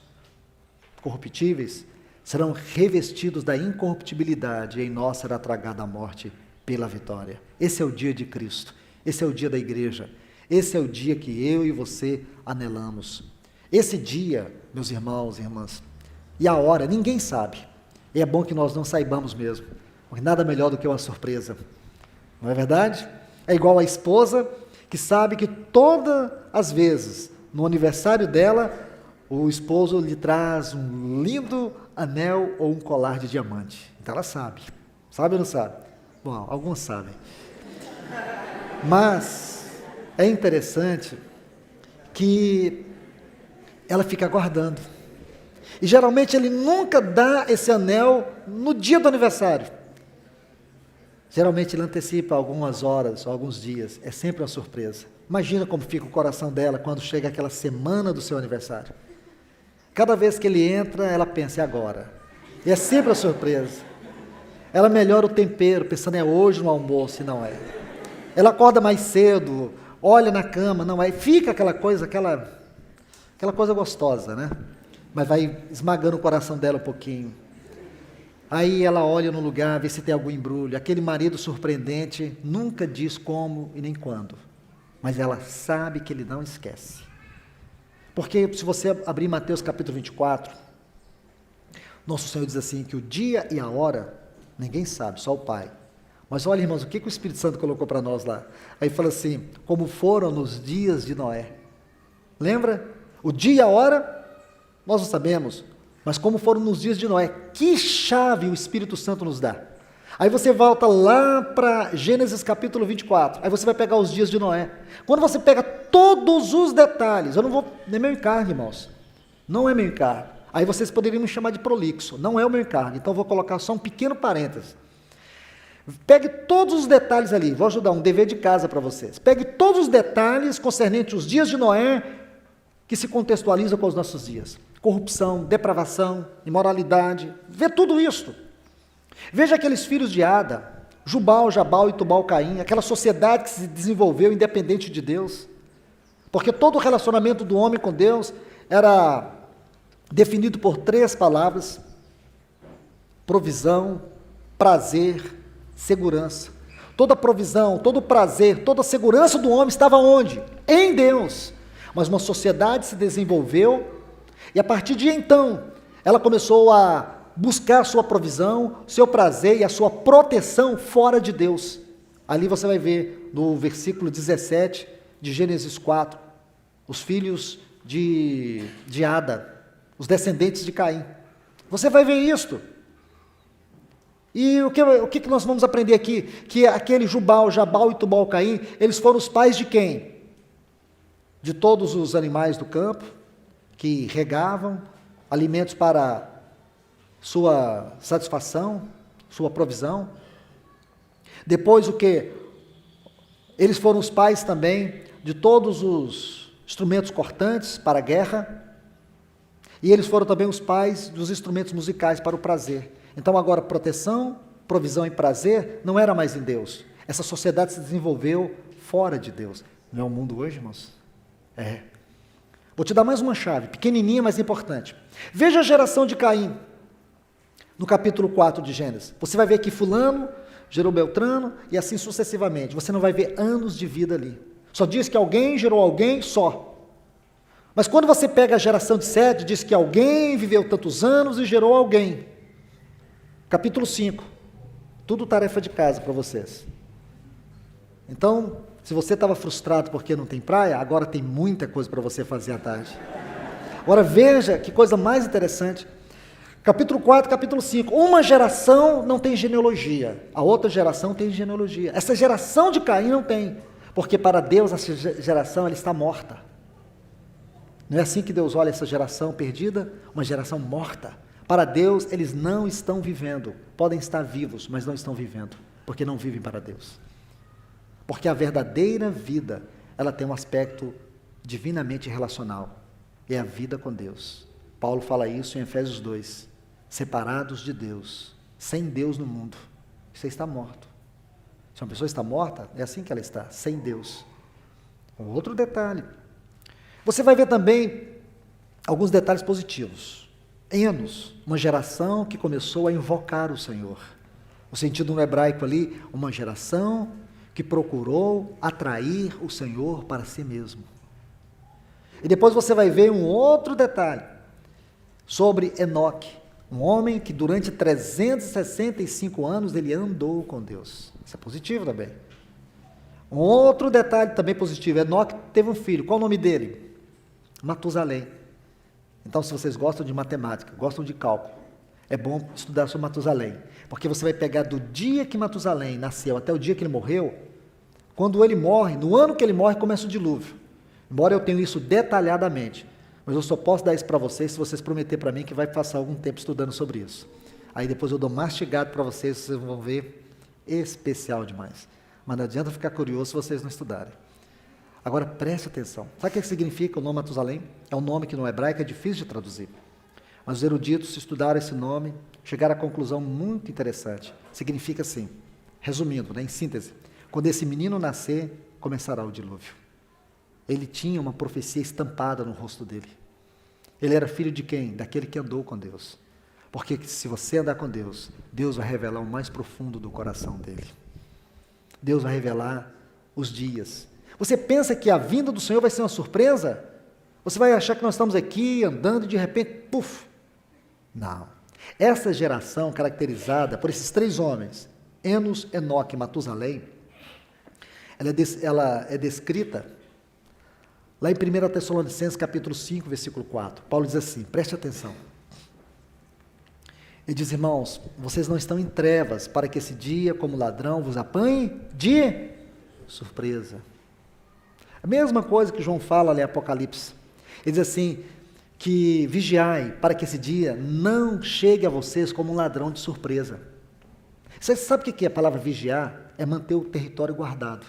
corruptíveis serão revestidos da incorruptibilidade, e em nós será tragada a morte pela vitória. Esse é o dia de Cristo, esse é o dia da igreja, esse é o dia que eu e você anelamos. Esse dia, meus irmãos e irmãs, e a hora, ninguém sabe. E é bom que nós não saibamos mesmo, porque nada melhor do que uma surpresa. Não é verdade? É igual a esposa que sabe que todas as vezes, no aniversário dela, o esposo lhe traz um lindo anel ou um colar de diamante. Então ela sabe. Sabe ou não sabe? Bom, alguns sabem. Mas é interessante que ela fica aguardando. E geralmente ele nunca dá esse anel no dia do aniversário. Geralmente ele antecipa algumas horas, alguns dias. É sempre uma surpresa. Imagina como fica o coração dela quando chega aquela semana do seu aniversário. Cada vez que ele entra, ela pensa, é agora. E é sempre uma surpresa. Ela melhora o tempero, pensando, é hoje no almoço, e não é. Ela acorda mais cedo, olha na cama, não é. Fica aquela coisa gostosa, né? Mas vai esmagando o coração dela um pouquinho. Aí ela olha no lugar, vê se tem algum embrulho. Aquele marido surpreendente nunca diz como e nem quando, mas ela sabe que ele não esquece. Porque se você abrir Mateus capítulo 24, nosso Senhor diz assim, que o dia e a hora, ninguém sabe, só o Pai. Mas olha, irmãos, o que o Espírito Santo colocou para nós lá? Aí fala assim, como foram nos dias de Noé. Lembra? O dia e a hora, nós não sabemos, mas como foram nos dias de Noé, que chave o Espírito Santo nos dá? Aí você volta lá para Gênesis capítulo 24, aí você vai pegar os dias de Noé. Quando você pega todos os detalhes, eu não vou, nem meu encargo, irmãos, não é meu encargo. Aí vocês poderiam me chamar de prolixo, não é o meu encargo, então eu vou colocar só um pequeno parênteses. Pegue todos os detalhes ali, vou ajudar, um dever de casa para vocês. Pegue todos os detalhes concernentes aos dias de Noé, que se contextualizam com os nossos dias. Corrupção, depravação, imoralidade, vê tudo isso. Veja aqueles filhos de Ada, Jubal, Jabal e Tubal-Caim, aquela sociedade que se desenvolveu independente de Deus. Porque todo o relacionamento do homem com Deus era definido por 3 palavras: provisão, prazer, segurança. Toda provisão, todo prazer, toda a segurança do homem estava onde? Em Deus. Mas uma sociedade se desenvolveu e a partir de então ela começou a buscar sua provisão, seu prazer e a sua proteção fora de Deus. Ali você vai ver no versículo 17 de Gênesis 4, os filhos de Ada, os descendentes de Caim. Você vai ver isto. E o que nós vamos aprender aqui? Que aquele Jubal, Jabal e Tubal-Caim, eles foram os pais de quem? De todos os animais do campo, que regavam, alimentos para sua satisfação, sua provisão. Depois o que? Eles foram os pais também de todos os instrumentos cortantes para a guerra, e eles foram também os pais dos instrumentos musicais para o prazer. Então agora proteção, provisão e prazer não era mais em Deus. Essa sociedade se desenvolveu fora de Deus. Não é o mundo hoje, irmãos? É. Vou te dar mais uma chave, pequenininha, mas importante. Veja a geração de Caim, no capítulo 4 de Gênesis. Você vai ver que fulano gerou Beltrano e assim sucessivamente. Você não vai ver anos de vida ali. Só diz que alguém gerou alguém só. Mas quando você pega a geração de Sete, diz que alguém viveu tantos anos e gerou alguém. Capítulo 5. Tudo tarefa de casa para vocês. Então, se você estava frustrado porque não tem praia, agora tem muita coisa para você fazer à tarde. Agora veja que coisa mais interessante. Capítulo 4, capítulo 5. Uma geração não tem genealogia, a outra geração tem genealogia. Essa geração de Caim não tem, porque para Deus essa geração ela está morta. Não é assim que Deus olha essa geração perdida? Uma geração morta. Para Deus eles não estão vivendo, podem estar vivos, mas não estão vivendo, porque não vivem para Deus. Porque a verdadeira vida, ela tem um aspecto divinamente relacional, é a vida com Deus. Paulo fala isso em Efésios 2, separados de Deus, sem Deus no mundo, você está morto. Se uma pessoa está morta, é assim que ela está, sem Deus. Um outro detalhe, você vai ver também alguns detalhes positivos. Enos, uma geração que começou a invocar o Senhor. O sentido no hebraico ali, uma geração que procurou atrair o Senhor para si mesmo. E depois você vai ver um outro detalhe sobre Enoque, um homem que durante 365 anos ele andou com Deus. Isso é positivo também. Um outro detalhe também positivo, Enoque teve um filho, qual o nome dele? Matusalém. Então, se vocês gostam de matemática, gostam de cálculo, é bom estudar sobre Matusalém, porque você vai pegar do dia que Matusalém nasceu até o dia que ele morreu. Quando ele morre, no ano que ele morre, começa o dilúvio. Embora eu tenha isso detalhadamente, mas eu só posso dar isso para vocês se vocês prometerem para mim que vai passar algum tempo estudando sobre isso. Aí depois eu dou mastigado para vocês, vocês vão ver, especial demais. Mas não adianta ficar curioso se vocês não estudarem. Agora preste atenção, sabe o que significa o nome Matusalém? É um nome que no hebraico é difícil de traduzir, mas os eruditos estudaram esse nome, chegaram à conclusão muito interessante. Significa assim, resumindo, em síntese, quando esse menino nascer, começará o dilúvio. Ele tinha uma profecia estampada no rosto dele. Ele era filho de quem? Daquele que andou com Deus. Porque se você andar com Deus, Deus vai revelar o mais profundo do coração dele. Deus vai revelar os dias. Você pensa que a vinda do Senhor vai ser uma surpresa? Você vai achar que nós estamos aqui andando e de repente, puf! Não. Essa geração caracterizada por esses três homens, Enos, Enoque e Matusalém, ela é descrita lá em 1 Tessalonicenses capítulo 5, versículo 4. Paulo diz assim, preste atenção. Ele diz, irmãos, vocês não estão em trevas para que esse dia, como ladrão, vos apanhe de surpresa. A mesma coisa que João fala ali em Apocalipse. Ele diz assim, que vigiai para que esse dia não chegue a vocês como um ladrão de surpresa. Você sabe o que é a palavra vigiar? É manter o território guardado.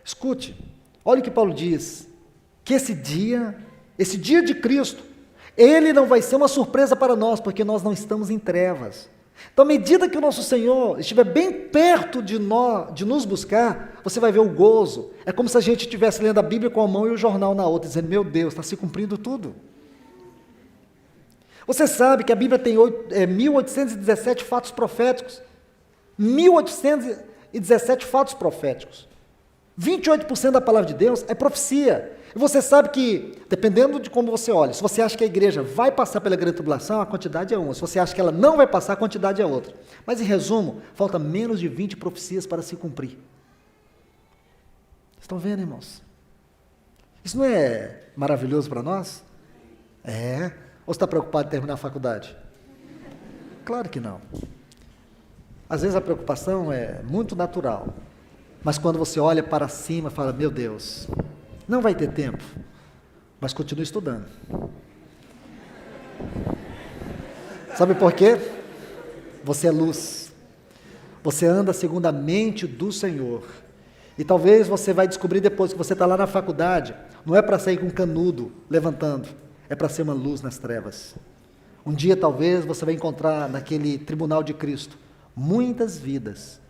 Escute, olha o que Paulo diz, que esse dia de Cristo, ele não vai ser uma surpresa para nós, porque nós não estamos em trevas. Então, à medida que o nosso Senhor estiver bem perto de nos buscar, você vai ver o gozo. É como se a gente estivesse lendo a Bíblia com a mão e o jornal na outra, dizendo, meu Deus, está se cumprindo tudo. Você sabe que a Bíblia tem 1817 fatos proféticos. 1817 fatos proféticos. 28% da palavra de Deus é profecia. E você sabe que, dependendo de como você olha, se você acha que a igreja vai passar pela grande tribulação, a quantidade é uma. Se você acha que ela não vai passar, a quantidade é outra. Mas, em resumo, falta menos de 20 profecias para se cumprir. Estão vendo, irmãos? Isso não é maravilhoso para nós? É. Ou você está preocupado em terminar a faculdade? Claro que não. Às vezes a preocupação é muito natural. Mas quando você olha para cima, fala, meu Deus, não vai ter tempo, mas continue estudando. Sabe por quê? Você é luz. Você anda segundo a mente do Senhor. E talvez você vai descobrir depois que você está lá na faculdade, não é para sair com um canudo levantando, é para ser uma luz nas trevas. Um dia talvez você vai encontrar naquele tribunal de Cristo muitas vidas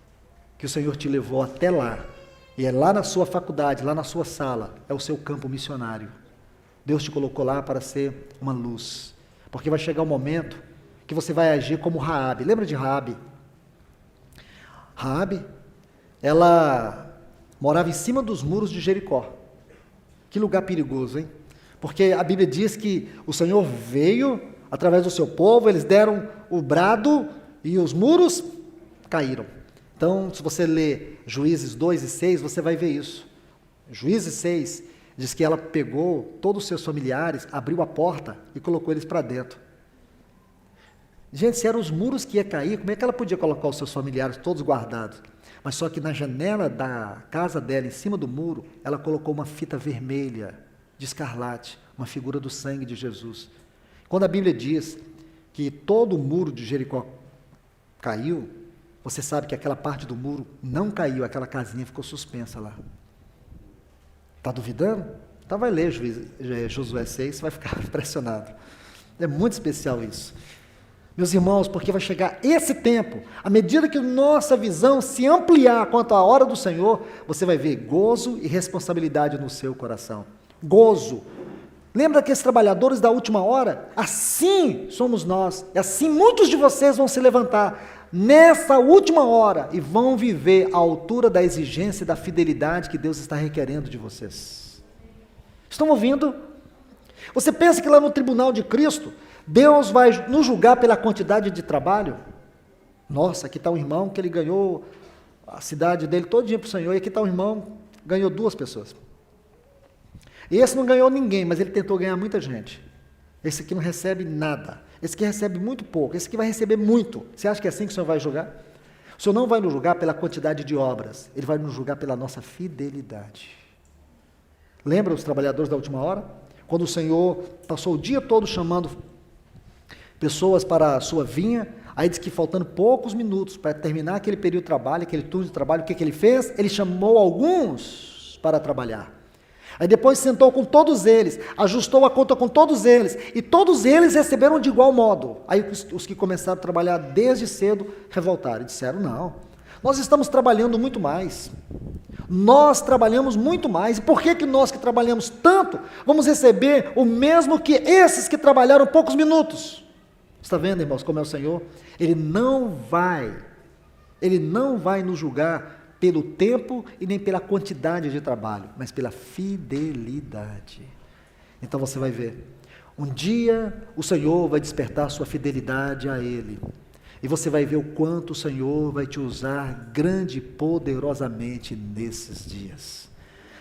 que o Senhor te levou até lá, e é lá na sua faculdade, lá na sua sala, é o seu campo missionário. Deus te colocou lá para ser uma luz, porque vai chegar um momento que você vai agir como Raabe. Lembra de Raabe? Raabe, ela morava em cima dos muros de Jericó. Que lugar perigoso, hein? Porque a Bíblia diz que o Senhor veio através do seu povo, eles deram o brado e os muros caíram. Então, se você ler Juízes 2 e 6, você vai ver isso. Juízes 6 diz que ela pegou todos os seus familiares, abriu a porta e colocou eles para dentro. Gente, se eram os muros que ia cair, como é que ela podia colocar os seus familiares todos guardados? Mas só que na janela da casa dela, em cima do muro, ela colocou uma fita vermelha, de escarlate, uma figura do sangue de Jesus. Quando a Bíblia diz que todo o muro de Jericó caiu, você sabe que aquela parte do muro não caiu, aquela casinha ficou suspensa lá. Está duvidando? Então vai ler Josué 6, você vai ficar impressionado. É muito especial isso. Meus irmãos, porque vai chegar esse tempo, à medida que nossa visão se ampliar quanto à hora do Senhor, você vai ver gozo e responsabilidade no seu coração. Gozo. Lembra daqueles trabalhadores da última hora? Assim somos nós, e assim muitos de vocês vão se levantar nessa última hora e vão viver à altura da exigência e da fidelidade que Deus está requerendo de vocês. Estão ouvindo? Você pensa que lá no tribunal de Cristo, Deus vai nos julgar pela quantidade de trabalho? Nossa, aqui está um irmão que ele ganhou a cidade dele todinha para o Senhor, e aqui está um irmão que ganhou 2 pessoas. Esse não ganhou ninguém, mas ele tentou ganhar muita gente. Esse aqui não recebe nada. Esse aqui recebe muito pouco. Esse aqui vai receber muito. Você acha que é assim que o Senhor vai julgar? O Senhor não vai nos julgar pela quantidade de obras. Ele vai nos julgar pela nossa fidelidade. Lembra os trabalhadores da última hora? Quando o Senhor passou o dia todo chamando pessoas para a sua vinha, aí diz que faltando poucos minutos para terminar aquele período de trabalho, aquele turno de trabalho, o que ele fez? Ele chamou alguns para trabalhar. Aí depois sentou com todos eles, ajustou a conta com todos eles, e todos eles receberam de igual modo. Aí os que começaram a trabalhar desde cedo revoltaram e disseram: não, nós estamos trabalhando muito mais. Nós trabalhamos muito mais. E por que nós que trabalhamos tanto vamos receber o mesmo que esses que trabalharam poucos minutos? Está vendo, irmãos, como é o Senhor? Ele não vai nos julgar pelo tempo e nem pela quantidade de trabalho, mas pela fidelidade. Então você vai ver, um dia o Senhor vai despertar sua fidelidade a Ele, e você vai ver o quanto o Senhor vai te usar grande e poderosamente nesses dias.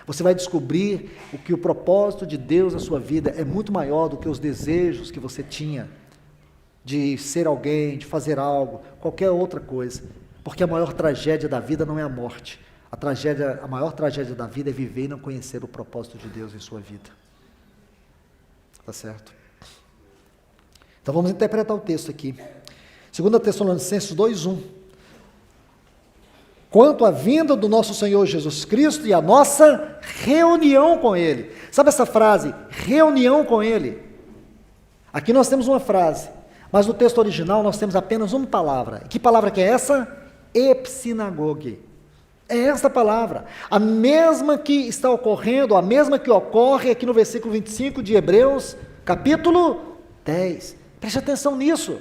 Você vai descobrir que o propósito de Deus na sua vida é muito maior do que os desejos que você tinha de ser alguém, de fazer algo, qualquer outra coisa. Porque a maior tragédia da vida não é a morte. A maior tragédia da vida é viver e não conhecer o propósito de Deus em sua vida. Tá certo? Então vamos interpretar o texto aqui. 2 Tessalonicenses 2:1. Quanto à vinda do nosso Senhor Jesus Cristo e a nossa reunião com Ele. Sabe essa frase? Reunião com Ele. Aqui nós temos uma frase, mas no texto original nós temos apenas uma palavra. Que palavra que é essa? Epsinagoge. É essa palavra, a mesma que está ocorrendo, a mesma que ocorre aqui no versículo 25 de Hebreus, capítulo 10. Preste atenção nisso.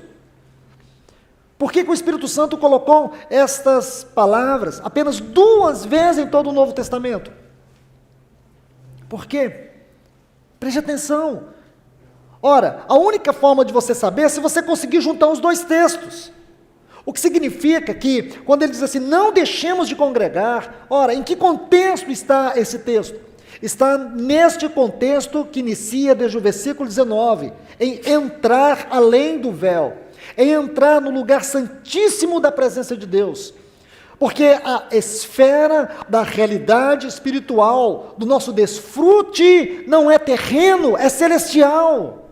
Por que o Espírito Santo colocou estas palavras apenas 2 vezes em todo o Novo Testamento? Por quê? Preste atenção. Ora, a única forma de você saber é se você conseguir juntar os 2 textos. O que significa que, quando ele diz assim, não deixemos de congregar, ora, em que contexto está esse texto? Está neste contexto que inicia desde o versículo 19, em entrar além do véu, em entrar no lugar santíssimo da presença de Deus. Porque a esfera da realidade espiritual, do nosso desfrute, não é terreno, é celestial.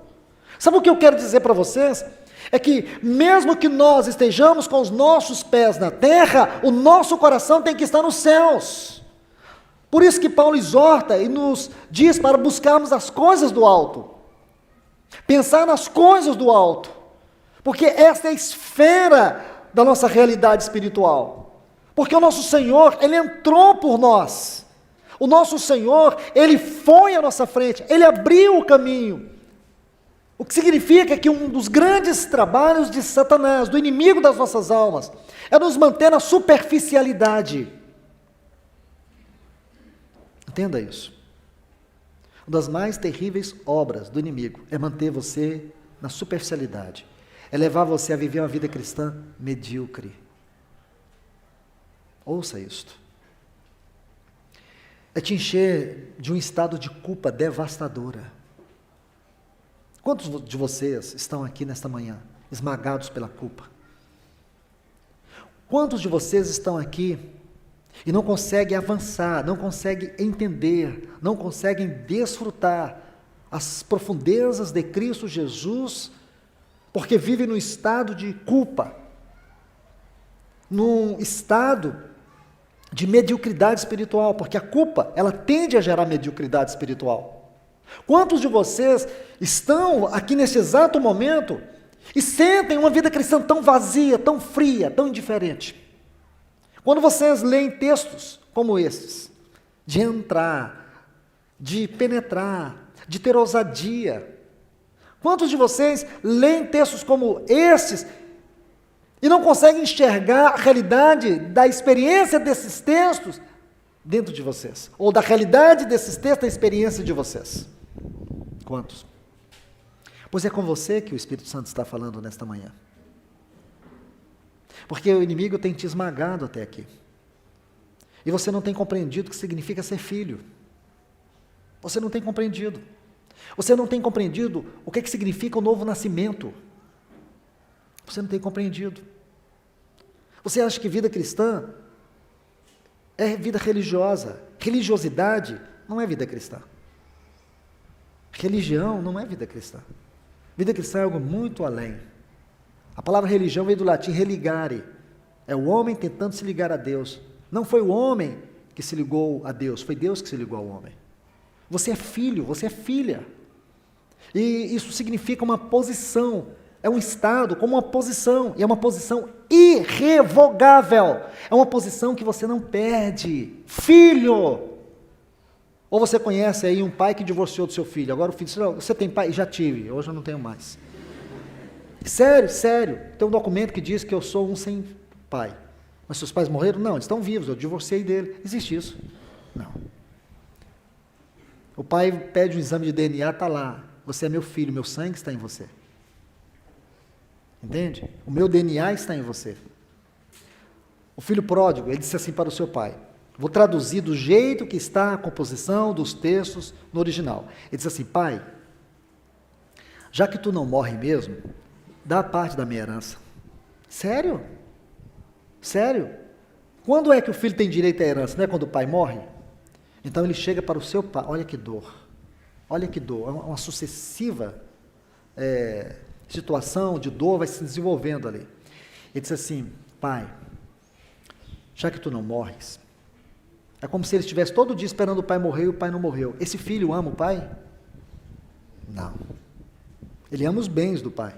Sabe o que eu quero dizer para vocês? É que mesmo que nós estejamos com os nossos pés na terra, o nosso coração tem que estar nos céus. Por isso que Paulo exorta e nos diz para buscarmos as coisas do alto. Pensar nas coisas do alto. Porque essa é a esfera da nossa realidade espiritual. Porque o nosso Senhor, Ele entrou por nós. O nosso Senhor, Ele foi à nossa frente, Ele abriu o caminho. O que significa que um dos grandes trabalhos de Satanás, do inimigo das nossas almas, é nos manter na superficialidade. Entenda isso. Uma das mais terríveis obras do inimigo é manter você na superficialidade. É levar você a viver uma vida cristã medíocre. Ouça isto. É te encher de um estado de culpa devastadora. Quantos de vocês estão aqui nesta manhã esmagados pela culpa. Quantos de vocês estão aqui e não conseguem avançar, não conseguem entender, não conseguem desfrutar as profundezas de Cristo Jesus, porque vivem num estado de culpa, num estado de mediocridade espiritual, porque a culpa, ela tende a gerar mediocridade espiritual. Quantos de vocês estão aqui nesse exato momento e sentem uma vida cristã tão vazia, tão fria, tão indiferente? Quando vocês leem textos como estes, de entrar, de penetrar, de ter ousadia, quantos de vocês leem textos como estes e não conseguem enxergar a realidade da experiência desses textos dentro de vocês? Ou da realidade desses textos, da experiência de vocês? Quantos? Pois é com você que o Espírito Santo está falando nesta manhã. Porque o inimigo tem te esmagado até aqui. E você não tem compreendido o que significa ser filho. Você não tem compreendido. Você não tem compreendido o que significa o novo nascimento. Você não tem compreendido. Você acha que vida cristã é vida religiosa. Religiosidade não é vida cristã. Religião não é vida cristã. Vida cristã é algo muito além. A palavra religião veio do latim religare. É o homem tentando se ligar a Deus. Não foi o homem que se ligou a Deus, foi Deus que se ligou ao homem. Você é filho, você é filha. E isso significa uma posição, é um estado como uma posição, e é uma posição irrevogável. É uma posição que você não perde. Filho! Ou você conhece aí um pai que divorciou do seu filho, agora o filho diz, você tem pai? Já tive, hoje eu não tenho mais. Sério, sério, tem um documento que diz que eu sou um sem pai. Mas seus pais morreram? Não, eles estão vivos, eu divorciei dele. Existe isso? Não. O pai pede um exame de DNA, está lá. Você é meu filho, meu sangue está em você. Entende? O meu DNA está em você. O filho pródigo, ele disse assim para o seu pai, vou traduzir do jeito que está a composição dos textos no original. Ele disse assim, pai, já que tu não morre mesmo, dá parte da minha herança. Sério? Sério? Quando é que o filho tem direito à herança? Não é quando o pai morre? Então ele chega para o seu pai, olha que dor, uma sucessiva situação de dor vai se desenvolvendo ali. Ele diz assim, pai, já que tu não morres, é como se ele estivesse todo dia esperando o pai morrer e o pai não morreu. Esse filho ama o pai? Não. Ele ama os bens do pai.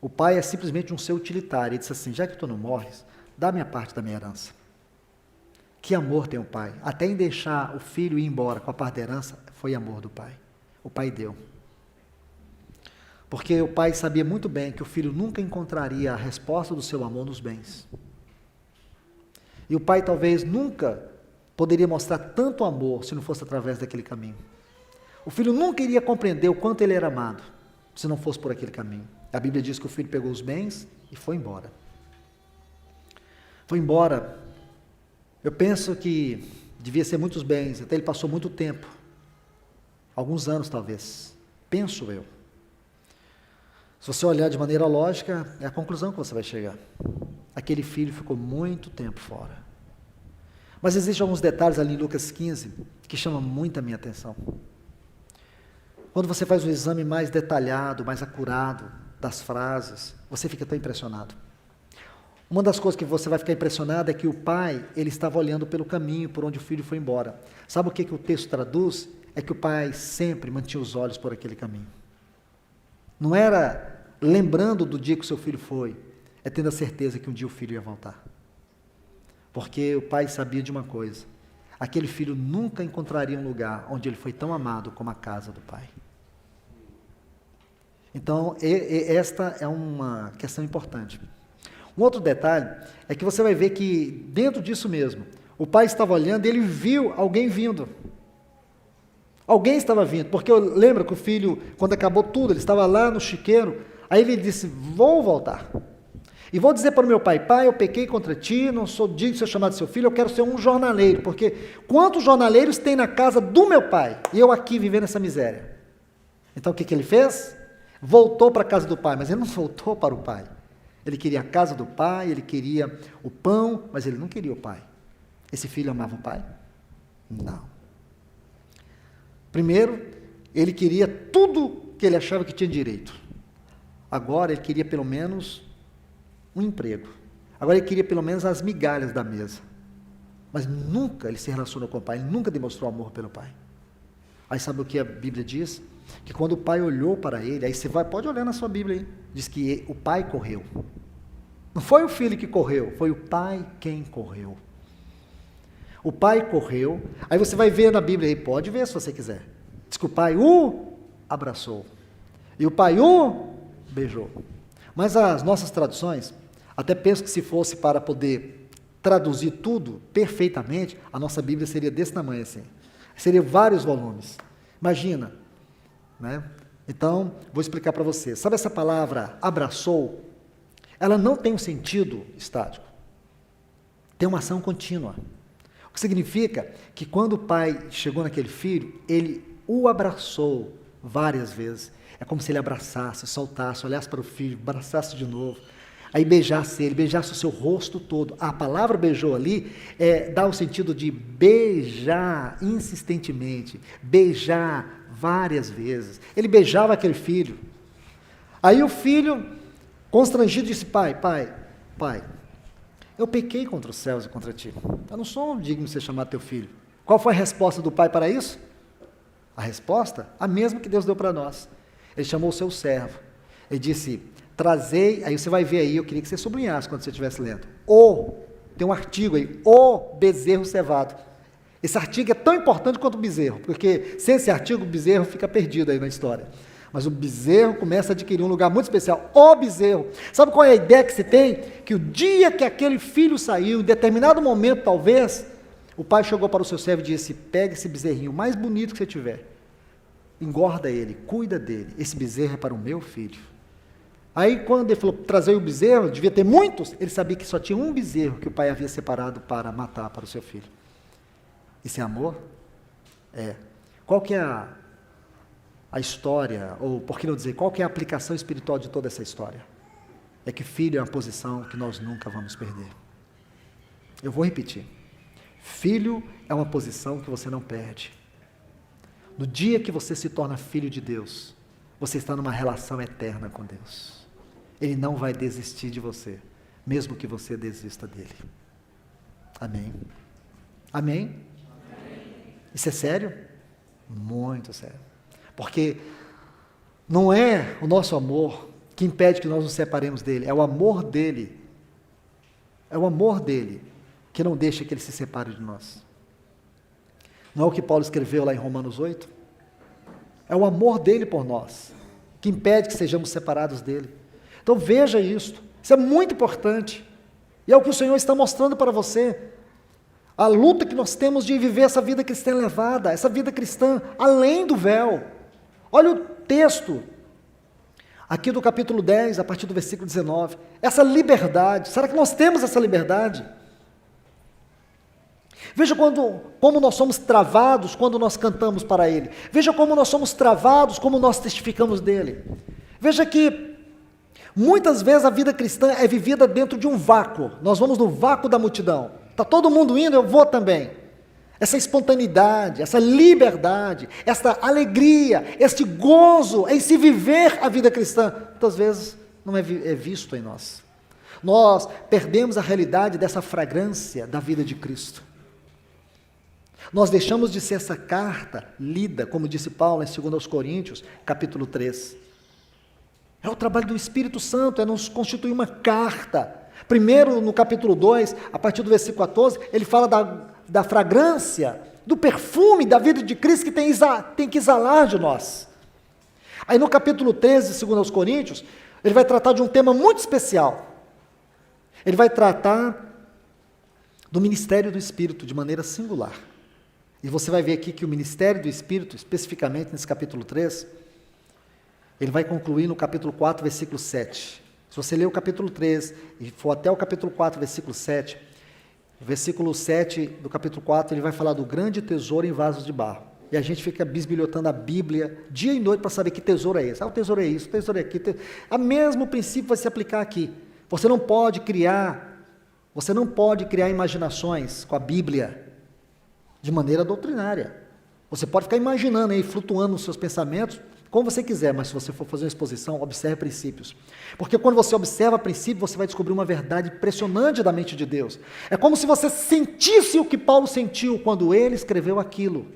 O pai é simplesmente um ser utilitário. Ele disse assim, já que tu não morres, dá minha parte da minha herança. Que amor tem o pai? Até em deixar o filho ir embora com a parte da herança, foi amor do pai. O pai deu. Porque o pai sabia muito bem que o filho nunca encontraria a resposta do seu amor nos bens. E o pai talvez nunca poderia mostrar tanto amor se não fosse através daquele caminho. O filho nunca iria compreender o quanto ele era amado se não fosse por aquele caminho. A Bíblia diz que o filho pegou os bens e foi embora. Foi embora. Eu penso que devia ser muitos bens, até ele passou muito tempo. Alguns anos talvez. Penso eu. Se você olhar de maneira lógica, é a conclusão que você vai chegar. Aquele filho ficou muito tempo fora. Mas existem alguns detalhes ali em Lucas 15 que chamam muito a minha atenção. Quando você faz um exame mais detalhado, mais acurado das frases, você fica tão impressionado. Uma das coisas que você vai ficar impressionado é que o pai, ele estava olhando pelo caminho por onde o filho foi embora. Sabe o que o texto traduz? É que o pai sempre mantinha os olhos por aquele caminho. Não era lembrando do dia que o seu filho foi, é tendo a certeza que um dia o filho ia voltar. Porque o pai sabia de uma coisa, aquele filho nunca encontraria um lugar onde ele foi tão amado como a casa do pai. Então, esta é uma questão importante. Um outro detalhe é que você vai ver que dentro disso mesmo, o pai estava olhando e ele viu alguém vindo. Alguém estava vindo, porque eu lembro que o filho, quando acabou tudo, ele estava lá no chiqueiro, aí ele disse, vou voltar. E vou dizer para o meu pai, pai, eu pequei contra ti, não sou digno de ser chamado seu filho, eu quero ser um jornaleiro, porque quantos jornaleiros tem na casa do meu pai, e eu aqui vivendo essa miséria? Então o que ele fez? voltou para a casa do pai, mas ele não voltou para o pai. Ele queria a casa do pai, ele queria o pão, mas ele não queria o pai. Esse filho amava o pai? Não. Primeiro, ele queria tudo que ele achava que tinha direito. Agora ele queria pelo menos um emprego. Agora ele queria pelo menos as migalhas da mesa. Mas nunca ele se relacionou com o pai, ele nunca demonstrou amor pelo pai. Aí sabe o que a Bíblia diz? Que quando o pai olhou para ele, aí você pode olhar na sua Bíblia aí, diz que o pai correu. Não foi o filho que correu, foi o pai quem correu. O pai correu, aí você vai ver na Bíblia aí, pode ver se você quiser. Diz que o pai o abraçou. E o pai o beijou. Mas as nossas traduções, até penso que se fosse para poder traduzir tudo perfeitamente, a nossa Bíblia seria desse tamanho assim. Seria vários volumes. Imagina, né? Então, vou explicar para você. Sabe essa palavra abraçou? Ela não tem um sentido estático. Tem uma ação contínua. O que significa que quando o pai chegou naquele filho, ele o abraçou várias vezes. É como se ele abraçasse, soltasse, olhasse para o filho, abraçasse de novo. Aí beijasse ele, beijasse o seu rosto todo. A palavra beijou ali dá o sentido de beijar insistentemente, beijar várias vezes. Ele beijava aquele filho. Aí o filho, constrangido, disse: pai, eu pequei contra os céus e contra ti. Eu não sou digno de ser chamado teu filho. Qual foi a resposta do pai para isso? A resposta? A mesma que Deus deu para nós. Ele chamou o seu servo. Ele disse: trazei, aí você vai ver aí, eu queria que você sublinhasse quando você estivesse lendo. Tem um artigo aí, o bezerro cevado. Esse artigo é tão importante quanto o bezerro, porque sem esse artigo o bezerro fica perdido aí na história. Mas o bezerro começa a adquirir um lugar muito especial. O bezerro. Sabe qual é a ideia que se tem? Que o dia que aquele filho saiu, em determinado momento talvez, o pai chegou para o seu servo e disse: pega esse bezerrinho mais bonito que você tiver, engorda ele, cuida dele, esse bezerro é para o meu filho. Aí quando ele falou trazer o bezerro, devia ter muitos, ele sabia que só tinha um bezerro que o pai havia separado para matar para o seu filho. Isso é amor? Qual que é a história, ou por que não dizer, qual que é a aplicação espiritual de toda essa história? É que filho é uma posição que nós nunca vamos perder. Eu vou repetir. Filho é uma posição que você não perde. No dia que você se torna filho de Deus, você está numa relação eterna com Deus. Ele não vai desistir de você, mesmo que você desista dele. Amém? Amém? Isso é sério? Muito sério. Porque não é o nosso amor que impede que nós nos separemos dele, é o amor dele. É o amor dele que não deixa que ele se separe de nós. Não é o que Paulo escreveu lá em Romanos 8? É o amor dele por nós que impede que sejamos separados dele. Então veja isso é muito importante, e é o que o Senhor está mostrando para você, a luta que nós temos de viver essa vida cristã elevada, essa vida cristã além do véu. Olha o texto, aqui do capítulo 10, a partir do versículo 19, essa liberdade, será que nós temos essa liberdade? Veja como nós somos travados quando nós cantamos para Ele, veja como nós somos travados, como nós testificamos dEle. Veja que muitas vezes a vida cristã é vivida dentro de um vácuo, nós vamos no vácuo da multidão, está todo mundo indo, eu vou também. Essa espontaneidade, essa liberdade, essa alegria, este gozo em se viver a vida cristã, muitas vezes não é visto em nós. Nós perdemos a realidade dessa fragrância da vida de Cristo. Nós deixamos de ser essa carta lida, como disse Paulo em 2 Coríntios, capítulo 3. É o trabalho do Espírito Santo, é nos constituir uma carta. Primeiro, no capítulo 2, a partir do versículo 14, ele fala da fragrância, do perfume da vida de Cristo que tem que exalar de nós. Aí no capítulo 13, 2 Coríntios, ele vai tratar de um tema muito especial. Ele vai tratar do ministério do Espírito de maneira singular. E você vai ver aqui que o ministério do Espírito, especificamente nesse capítulo 3, ele vai concluir no capítulo 4, versículo 7. Se você ler o capítulo 3 e for até o capítulo 4, versículo 7, o versículo 7 do capítulo 4, ele vai falar do grande tesouro em vasos de barro. E a gente fica bisbilhotando a Bíblia dia e noite para saber que tesouro é esse. O tesouro é isso, o tesouro é aqui. O mesmo princípio vai se aplicar aqui. Você não pode criar imaginações com a Bíblia de maneira doutrinária. Você pode ficar imaginando aí, flutuando nos seus pensamentos, como você quiser, mas se você for fazer uma exposição, observe princípios. Porque quando você observa princípios, você vai descobrir uma verdade impressionante da mente de Deus. É como se você sentisse o que Paulo sentiu quando ele escreveu aquilo.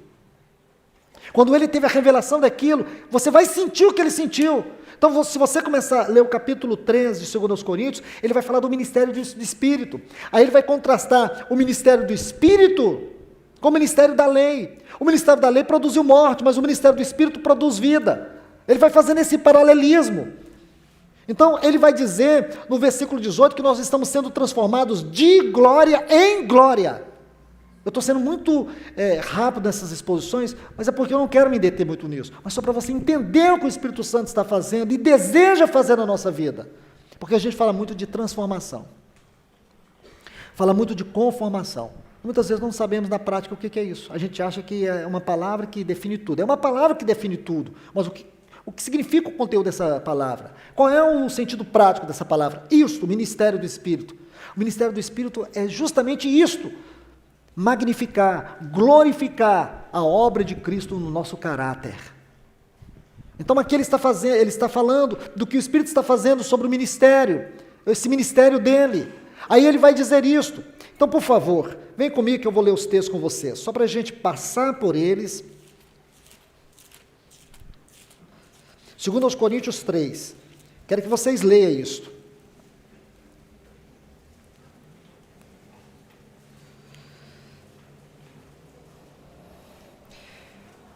Quando ele teve a revelação daquilo, você vai sentir o que ele sentiu. Então, se você começar a ler o capítulo 13 de 2 Coríntios, ele vai falar do ministério do Espírito. Aí ele vai contrastar o ministério do Espírito com o ministério da lei. O ministério da lei produziu morte, mas o ministério do Espírito produz vida. Ele vai fazendo esse paralelismo. Então, ele vai dizer no versículo 18 que nós estamos sendo transformados de glória em glória. Eu estou sendo muito rápido nessas exposições, mas é porque eu não quero me deter muito nisso, mas só para você entender o que o Espírito Santo está fazendo e deseja fazer na nossa vida, porque a gente fala muito de transformação, fala muito de conformação, muitas vezes não sabemos na prática o que é isso, a gente acha que é uma palavra que define tudo, é uma palavra que define tudo, mas o que significa o conteúdo dessa palavra? Qual é o sentido prático dessa palavra? Isto, o ministério do Espírito. O ministério do Espírito é justamente isto, magnificar, glorificar a obra de Cristo no nosso caráter. Então aqui ele está falando do que o Espírito está fazendo sobre o ministério, esse ministério dele. Aí ele vai dizer isto. Então, por favor, vem comigo que eu vou ler os textos com vocês, só para a gente passar por eles. 2 Coríntios 3, quero que vocês leiam isto.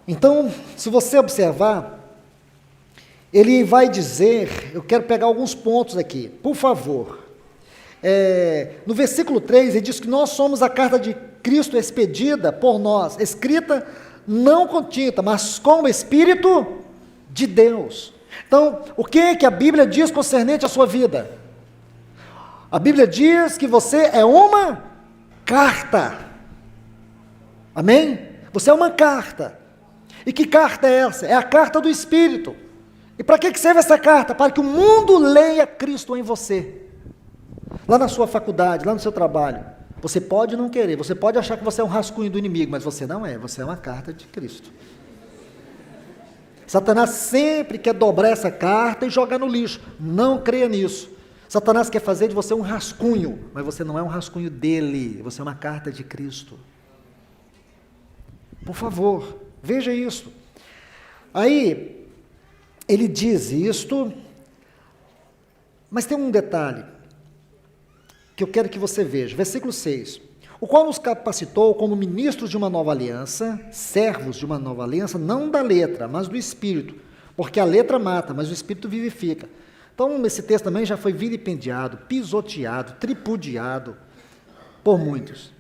Então, se você observar, ele vai dizer, eu quero pegar alguns pontos aqui, por favor. No versículo 3, ele diz que nós somos a carta de Cristo expedida por nós, escrita não com tinta, mas com o Espírito de Deus. Então, o que é que a Bíblia diz concernente à sua vida? A Bíblia diz que você é uma carta. Amém? Você é uma carta. E que carta é essa? É a carta do Espírito. E para que serve essa carta? Para que o mundo leia Cristo em você. Lá na sua faculdade, lá no seu trabalho. Você pode não querer, você pode achar que você é um rascunho do inimigo, mas você não é, você é uma carta de Cristo. Satanás sempre quer dobrar essa carta e jogar no lixo. Não creia nisso. Satanás quer fazer de você um rascunho, mas você não é um rascunho dele, você é uma carta de Cristo. Por favor, veja isso. Aí, ele diz isto, mas tem um detalhe que eu quero que você veja. Versículo 6. O qual nos capacitou como ministros de uma nova aliança, servos de uma nova aliança, não da letra, mas do Espírito, porque a letra mata, mas o Espírito vivifica. Então, esse texto também já foi vilipendiado, pisoteado, tripudiado por muitos.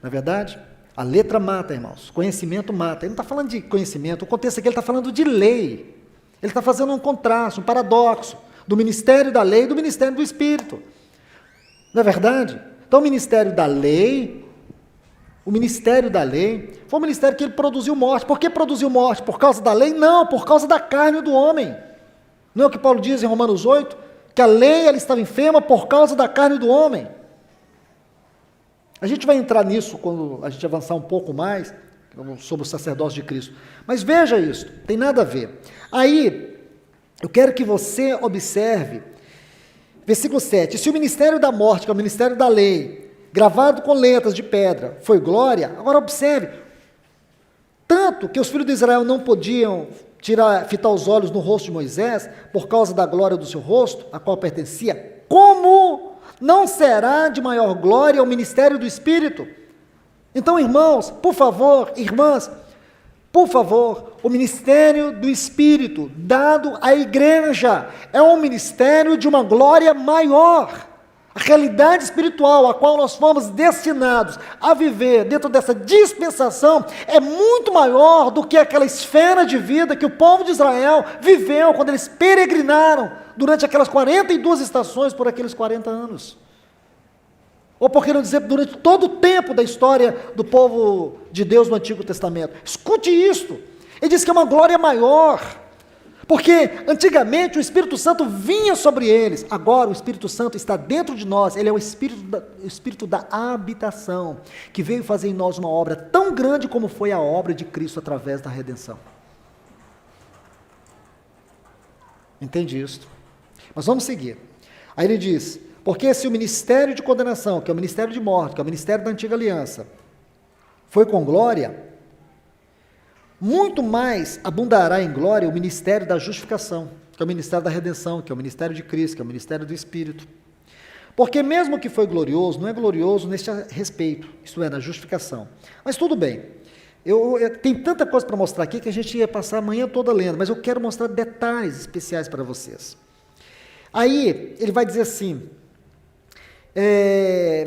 Não é verdade? A letra mata, irmãos, conhecimento mata. Ele não está falando de conhecimento, o contexto aqui ele está falando de lei. Ele está fazendo um contraste, um paradoxo, do ministério da lei e do ministério do Espírito. Não é verdade? Então, o ministério da lei foi um ministério que ele produziu morte. Por que produziu morte? Por causa da lei? Não, por causa da carne do homem. Não é o que Paulo diz em Romanos 8? Que a lei ela estava enferma por causa da carne do homem. A gente vai entrar nisso quando a gente avançar um pouco mais sobre o sacerdócio de Cristo. Mas veja isso, tem nada a ver. Aí, eu quero que você observe, versículo 7, se o ministério da morte, que é o ministério da lei, gravado com letras de pedra, foi glória, agora observe, tanto que os filhos de Israel não podiam fitar os olhos no rosto de Moisés, por causa da glória do seu rosto, a qual pertencia, como não será de maior glória o ministério do Espírito? Então, irmãos, por favor, irmãs, por favor, o ministério do Espírito dado à igreja é um ministério de uma glória maior. A realidade espiritual a qual nós fomos destinados a viver dentro dessa dispensação é muito maior do que aquela esfera de vida que o povo de Israel viveu quando eles peregrinaram durante aquelas 42 estações por aqueles 40 anos. Ou por que não dizer durante todo o tempo da história do povo de Deus no Antigo Testamento? Escute isto. Ele diz que é uma glória maior. Porque antigamente o Espírito Santo vinha sobre eles, agora o Espírito Santo está dentro de nós, ele é o Espírito da habitação, que veio fazer em nós uma obra tão grande como foi a obra de Cristo através da redenção. Entende isso? Mas vamos seguir. Aí ele diz, porque se o ministério de condenação, que é o ministério de morte, que é o ministério da antiga aliança, foi com glória, muito mais abundará em glória o ministério da justificação, que é o ministério da redenção, que é o ministério de Cristo, que é o ministério do Espírito. Porque mesmo que foi glorioso, não é glorioso neste respeito, isto é, na justificação. Mas tudo bem, tem tanta coisa para mostrar aqui que a gente ia passar a manhã toda lendo, mas eu quero mostrar detalhes especiais para vocês. Aí, ele vai dizer assim,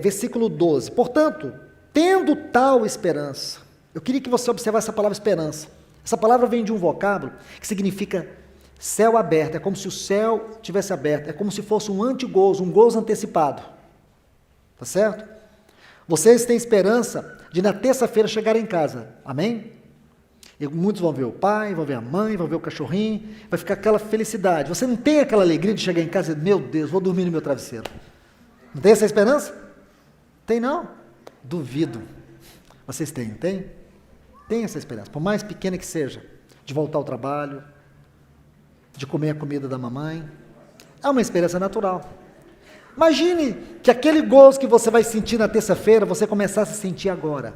versículo 12, portanto, tendo tal esperança, eu queria que você observasse essa palavra esperança. Essa palavra vem de um vocábulo que significa céu aberto. É como se o céu tivesse aberto. É como se fosse um antegozo, um gozo antecipado. Tá certo? Vocês têm esperança de na terça-feira chegar em casa. Amém? E muitos vão ver o pai, vão ver a mãe, vão ver o cachorrinho. Vai ficar aquela felicidade. Você não tem aquela alegria de chegar em casa e dizer, meu Deus, vou dormir no meu travesseiro. Não tem essa esperança? Tem não? Duvido. Vocês têm, não tem? Tem essa esperança, por mais pequena que seja, de voltar ao trabalho, de comer a comida da mamãe, é uma experiência natural. Imagine que aquele gozo que você vai sentir na terça-feira, você começasse a sentir agora.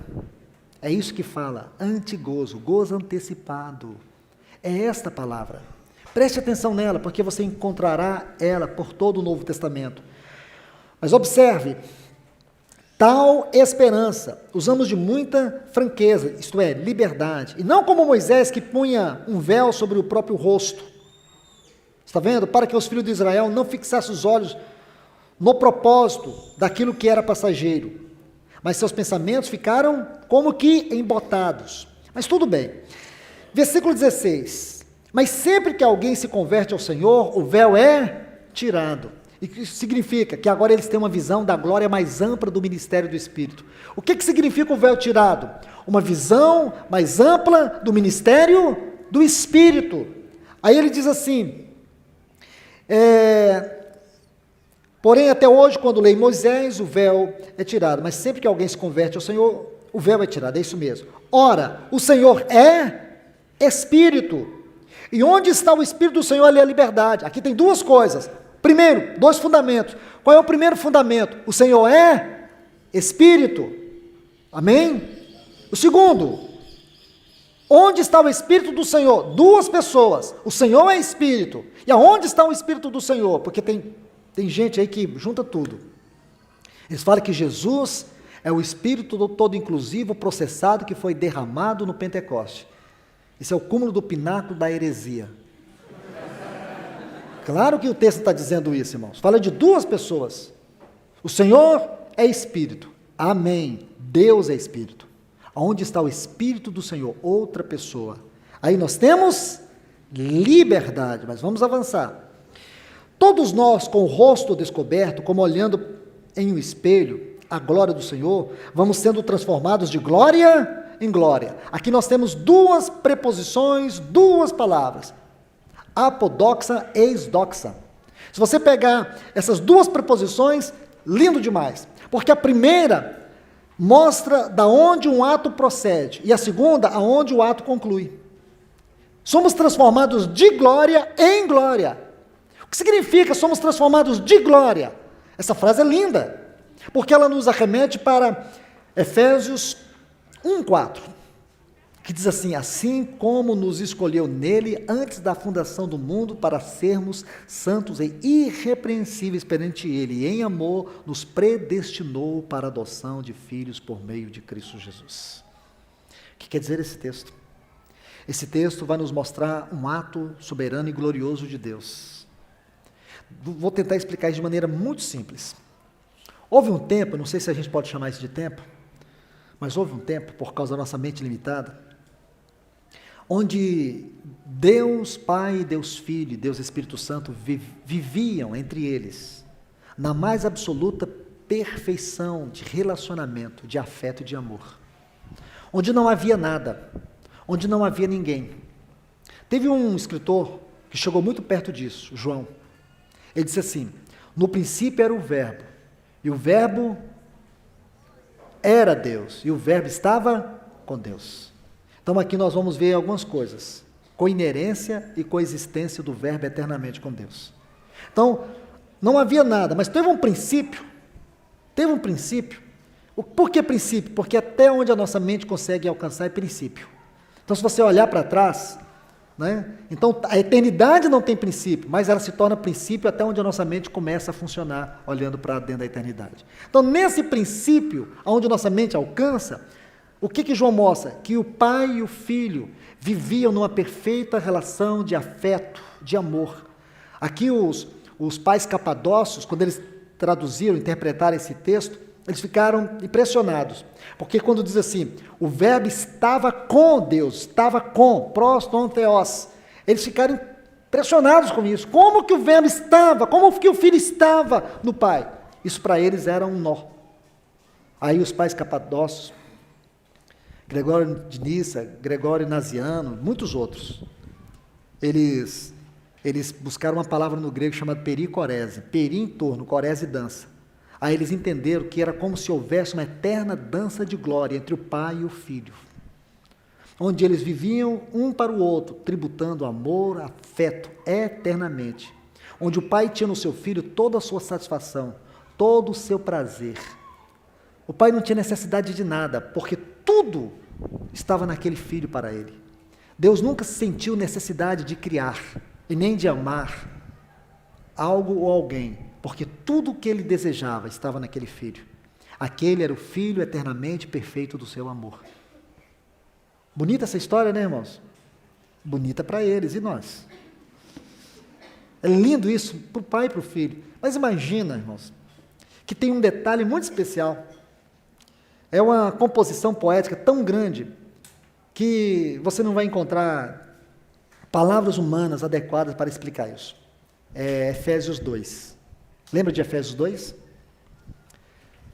É isso que fala, antegozo, gozo antecipado. É esta palavra. Preste atenção nela, porque você encontrará ela por todo o Novo Testamento. Mas observe, tal esperança, usamos de muita franqueza, isto é, liberdade, e não como Moisés que punha um véu sobre o próprio rosto, está vendo? Para que os filhos de Israel não fixassem os olhos no propósito daquilo que era passageiro, mas seus pensamentos ficaram como que embotados. Mas tudo bem. Versículo 16, mas sempre que alguém se converte ao Senhor, o véu é tirado. E isso significa que agora eles têm uma visão da glória mais ampla do ministério do Espírito. O que significa o véu tirado? Uma visão mais ampla do ministério do Espírito. Aí ele diz assim, porém até hoje quando leio Moisés, o véu é tirado, mas sempre que alguém se converte ao Senhor, o véu é tirado, é isso mesmo. Ora, o Senhor é Espírito, e onde está o Espírito do Senhor, ali é a liberdade. Aqui tem duas coisas. Primeiro, dois fundamentos. Qual é o primeiro fundamento? O Senhor é Espírito. Amém? O segundo, onde está o Espírito do Senhor? Duas pessoas. O Senhor é Espírito. E aonde está o Espírito do Senhor? Porque tem gente aí que junta tudo. Eles falam que Jesus é o Espírito todo inclusivo, processado, que foi derramado no Pentecoste. Isso é o cúmulo do pináculo da heresia. Claro que o texto está dizendo isso, irmãos. Fala de duas pessoas. O Senhor é Espírito. Amém. Deus é Espírito. Onde está o Espírito do Senhor? Outra pessoa. Aí nós temos liberdade, mas vamos avançar. Todos nós, com o rosto descoberto, como olhando em um espelho, a glória do Senhor, vamos sendo transformados de glória em glória. Aqui nós temos duas preposições, duas palavras. Apodoxa e eisdoxa. Se você pegar essas duas preposições, lindo demais, porque a primeira mostra da onde um ato procede, e a segunda, aonde o ato conclui. Somos transformados de glória em glória. O que significa somos transformados de glória? Essa frase é linda, porque ela nos arremete para Efésios 1:4. Que diz assim, assim como nos escolheu nele antes da fundação do mundo para sermos santos e irrepreensíveis perante ele, e em amor nos predestinou para a adoção de filhos por meio de Cristo Jesus. O que quer dizer esse texto? Esse texto vai nos mostrar um ato soberano e glorioso de Deus. Vou tentar explicar isso de maneira muito simples. Houve um tempo, não sei se a gente pode chamar isso de tempo, mas houve um tempo, por causa da nossa mente limitada, onde Deus Pai, Deus Filho e Deus Espírito Santo viviam entre eles, na mais absoluta perfeição de relacionamento, de afeto e de amor. Onde não havia nada, onde não havia ninguém. Teve um escritor que chegou muito perto disso, João. Ele disse assim: no princípio era o Verbo, e o Verbo era Deus, e o Verbo estava com Deus. Então aqui nós vamos ver algumas coisas, coinerência e coexistência do Verbo eternamente com Deus. Então, não havia nada, mas teve um princípio. Por que princípio? Porque até onde a nossa mente consegue alcançar é princípio. Então, se você olhar para trás, né, então a eternidade não tem princípio, mas ela se torna princípio até onde a nossa mente começa a funcionar, olhando para dentro da eternidade. Então, nesse princípio, onde a nossa mente alcança, o que João mostra? Que o pai e o filho viviam numa perfeita relação de afeto, de amor. Aqui os pais capadócios, quando eles traduziram, interpretaram esse texto, eles ficaram impressionados, porque quando diz assim, o Verbo estava com Deus, estava com, proston theos, eles ficaram impressionados com isso. Como que o Verbo estava, como que o Filho estava no Pai? Isso para eles era um nó. Aí os pais capadócios, Gregório de Nissa, Gregório Naziano, muitos outros, eles buscaram uma palavra no grego chamada pericorese, peri em torno, corese dança. Aí eles entenderam que era como se houvesse uma eterna dança de glória entre o pai e o filho, onde eles viviam um para o outro, tributando amor, afeto, eternamente, onde o pai tinha no seu filho toda a sua satisfação, todo o seu prazer. O pai não tinha necessidade de nada, porque tudo estava naquele filho para ele. Deus nunca sentiu necessidade de criar, e nem de amar algo ou alguém, porque tudo o que ele desejava estava naquele filho. Aquele era o filho eternamente perfeito do seu amor. Bonita essa história, né, irmãos? Bonita para eles, e nós? É lindo isso, para o pai e para o filho. Mas imagina, irmãos, que tem um detalhe muito especial. É uma composição poética tão grande que você não vai encontrar palavras humanas adequadas para explicar isso. É Efésios 2. Lembra de Efésios 2?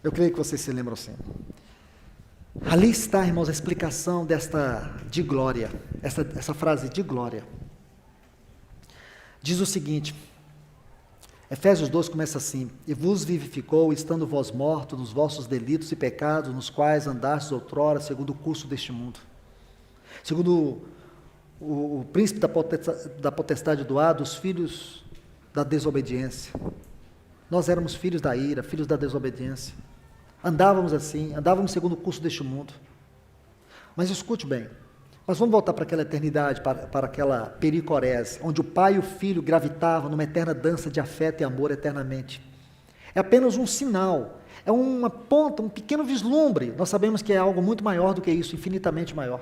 Eu creio que vocês se lembram sim. Ali está, irmãos, a explicação desta de glória, essa frase de glória. Diz o seguinte, Efésios 2 começa assim: e vos vivificou, estando vós mortos nos vossos delitos e pecados, nos quais andastes outrora, segundo o curso deste mundo. Segundo o príncipe da potestade do ar, dos filhos da desobediência. Nós éramos filhos da ira, filhos da desobediência. Andávamos assim, andávamos segundo o curso deste mundo. Mas escute bem, nós vamos voltar para aquela eternidade, para aquela pericorese, onde o pai e o filho gravitavam numa eterna dança de afeto e amor eternamente. É apenas um sinal, é uma ponta, um pequeno vislumbre. Nós sabemos que é algo muito maior do que isso, infinitamente maior.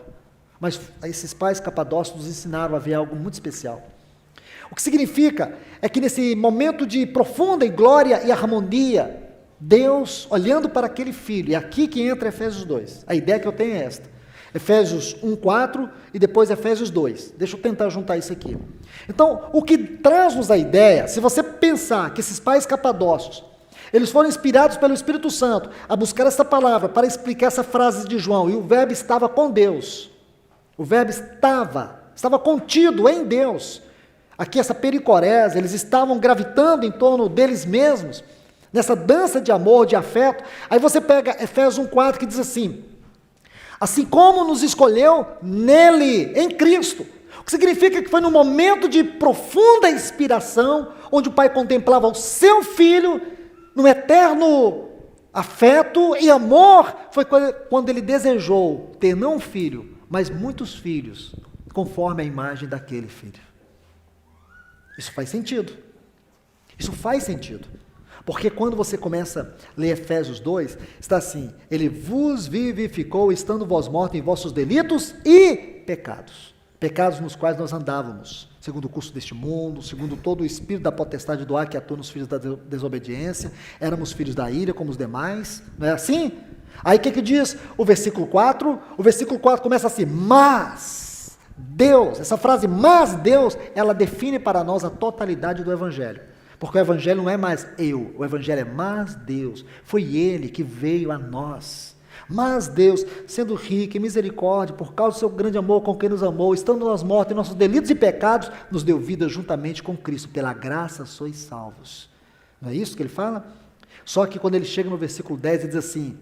Mas esses pais capadócios nos ensinaram a ver algo muito especial. O que significa é que nesse momento de profunda glória e harmonia, Deus olhando para aquele filho, e aqui que entra Efésios 2, a ideia que eu tenho é esta, Efésios 1:4 e depois Efésios 2, deixa eu tentar juntar isso aqui. Então, o que traz-nos a ideia, se você pensar que esses pais capadócios, eles foram inspirados pelo Espírito Santo a buscar essa palavra para explicar essa frase de João, e o Verbo estava com Deus, o Verbo estava contido em Deus. Aqui essa pericorese, eles estavam gravitando em torno deles mesmos, nessa dança de amor, de afeto. Aí você pega Efésios 1:4 que diz assim: assim como nos escolheu nele, em Cristo. O que significa que foi num momento de profunda inspiração, onde o pai contemplava o seu filho, num eterno afeto e amor, foi quando ele desejou ter não um filho, mas muitos filhos, conforme a imagem daquele filho. Isso faz sentido. Isso faz sentido. Porque quando você começa a ler Efésios 2, está assim: ele vos vivificou, estando vós mortos em vossos delitos e pecados. Pecados nos quais nós andávamos, segundo o curso deste mundo, segundo todo o espírito da potestade do ar que atua nos filhos da desobediência, éramos filhos da ira como os demais, não é assim? Aí o que diz o versículo 4? O versículo 4 começa assim: mas Deus, essa frase, mas Deus, ela define para nós a totalidade do Evangelho. Porque o Evangelho não é mais eu, o Evangelho é mais Deus. Foi Ele que veio a nós. Mas Deus, sendo rico em misericórdia, por causa do seu grande amor com quem nos amou, estando nós mortos em nossos delitos e pecados, nos deu vida juntamente com Cristo. Pela graça sois salvos. Não é isso que ele fala? Só que quando ele chega no versículo 10, ele diz assim: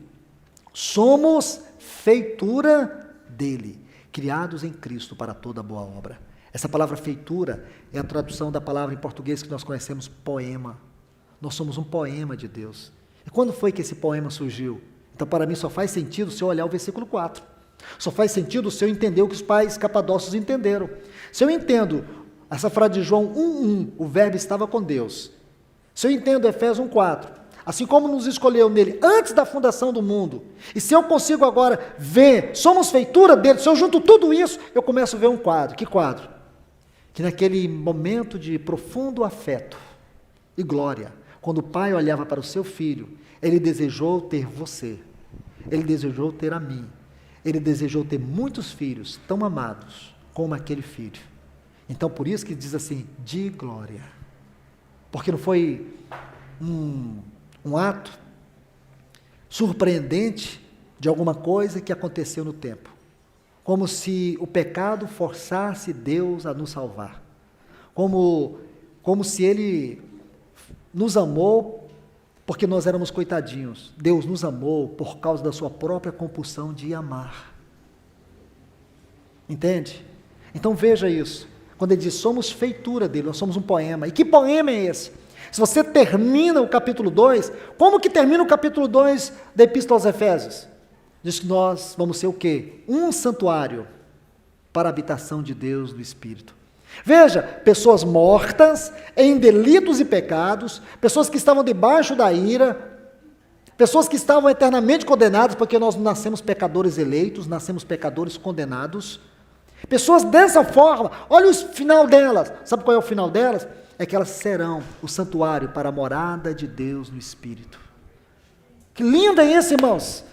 somos feitura dele, criados em Cristo para toda boa obra. Essa palavra feitura é a tradução da palavra em português que nós conhecemos, poema. Nós somos um poema de Deus. E quando foi que esse poema surgiu? Então, para mim, só faz sentido se eu olhar o versículo 4. Só faz sentido se eu entender o que os pais capadócios entenderam. Se eu entendo essa frase de João 1:1, o verbo estava com Deus. Se eu entendo Efésios 1:4, assim como nos escolheu nele antes da fundação do mundo, e se eu consigo agora ver, somos feitura dele, se eu junto tudo isso, eu começo a ver um quadro. Que quadro? Que naquele momento de profundo afeto e glória, quando o pai olhava para o seu filho, ele desejou ter você, ele desejou ter a mim, ele desejou ter muitos filhos tão amados como aquele filho. Então por isso que diz assim, de glória, porque não foi um ato surpreendente de alguma coisa que aconteceu no tempo, como se o pecado forçasse Deus a nos salvar, como se Ele nos amou porque nós éramos coitadinhos. Deus nos amou por causa da sua própria compulsão de amar. Entende? Então veja isso, quando ele diz somos feitura dele, nós somos um poema. E que poema é esse? Se você termina o capítulo 2, como que termina o capítulo 2 da Epístola aos Efésios? Diz que nós vamos ser o quê? Um santuário para a habitação de Deus do Espírito. Veja, pessoas mortas em delitos e pecados, pessoas que estavam debaixo da ira, pessoas que estavam eternamente condenadas, porque nós não nascemos pecadores eleitos, nascemos pecadores condenados. Pessoas dessa forma, olha o final delas. Sabe qual é o final delas? É que elas serão o santuário para a morada de Deus no Espírito. Que lindo é isso, irmãos!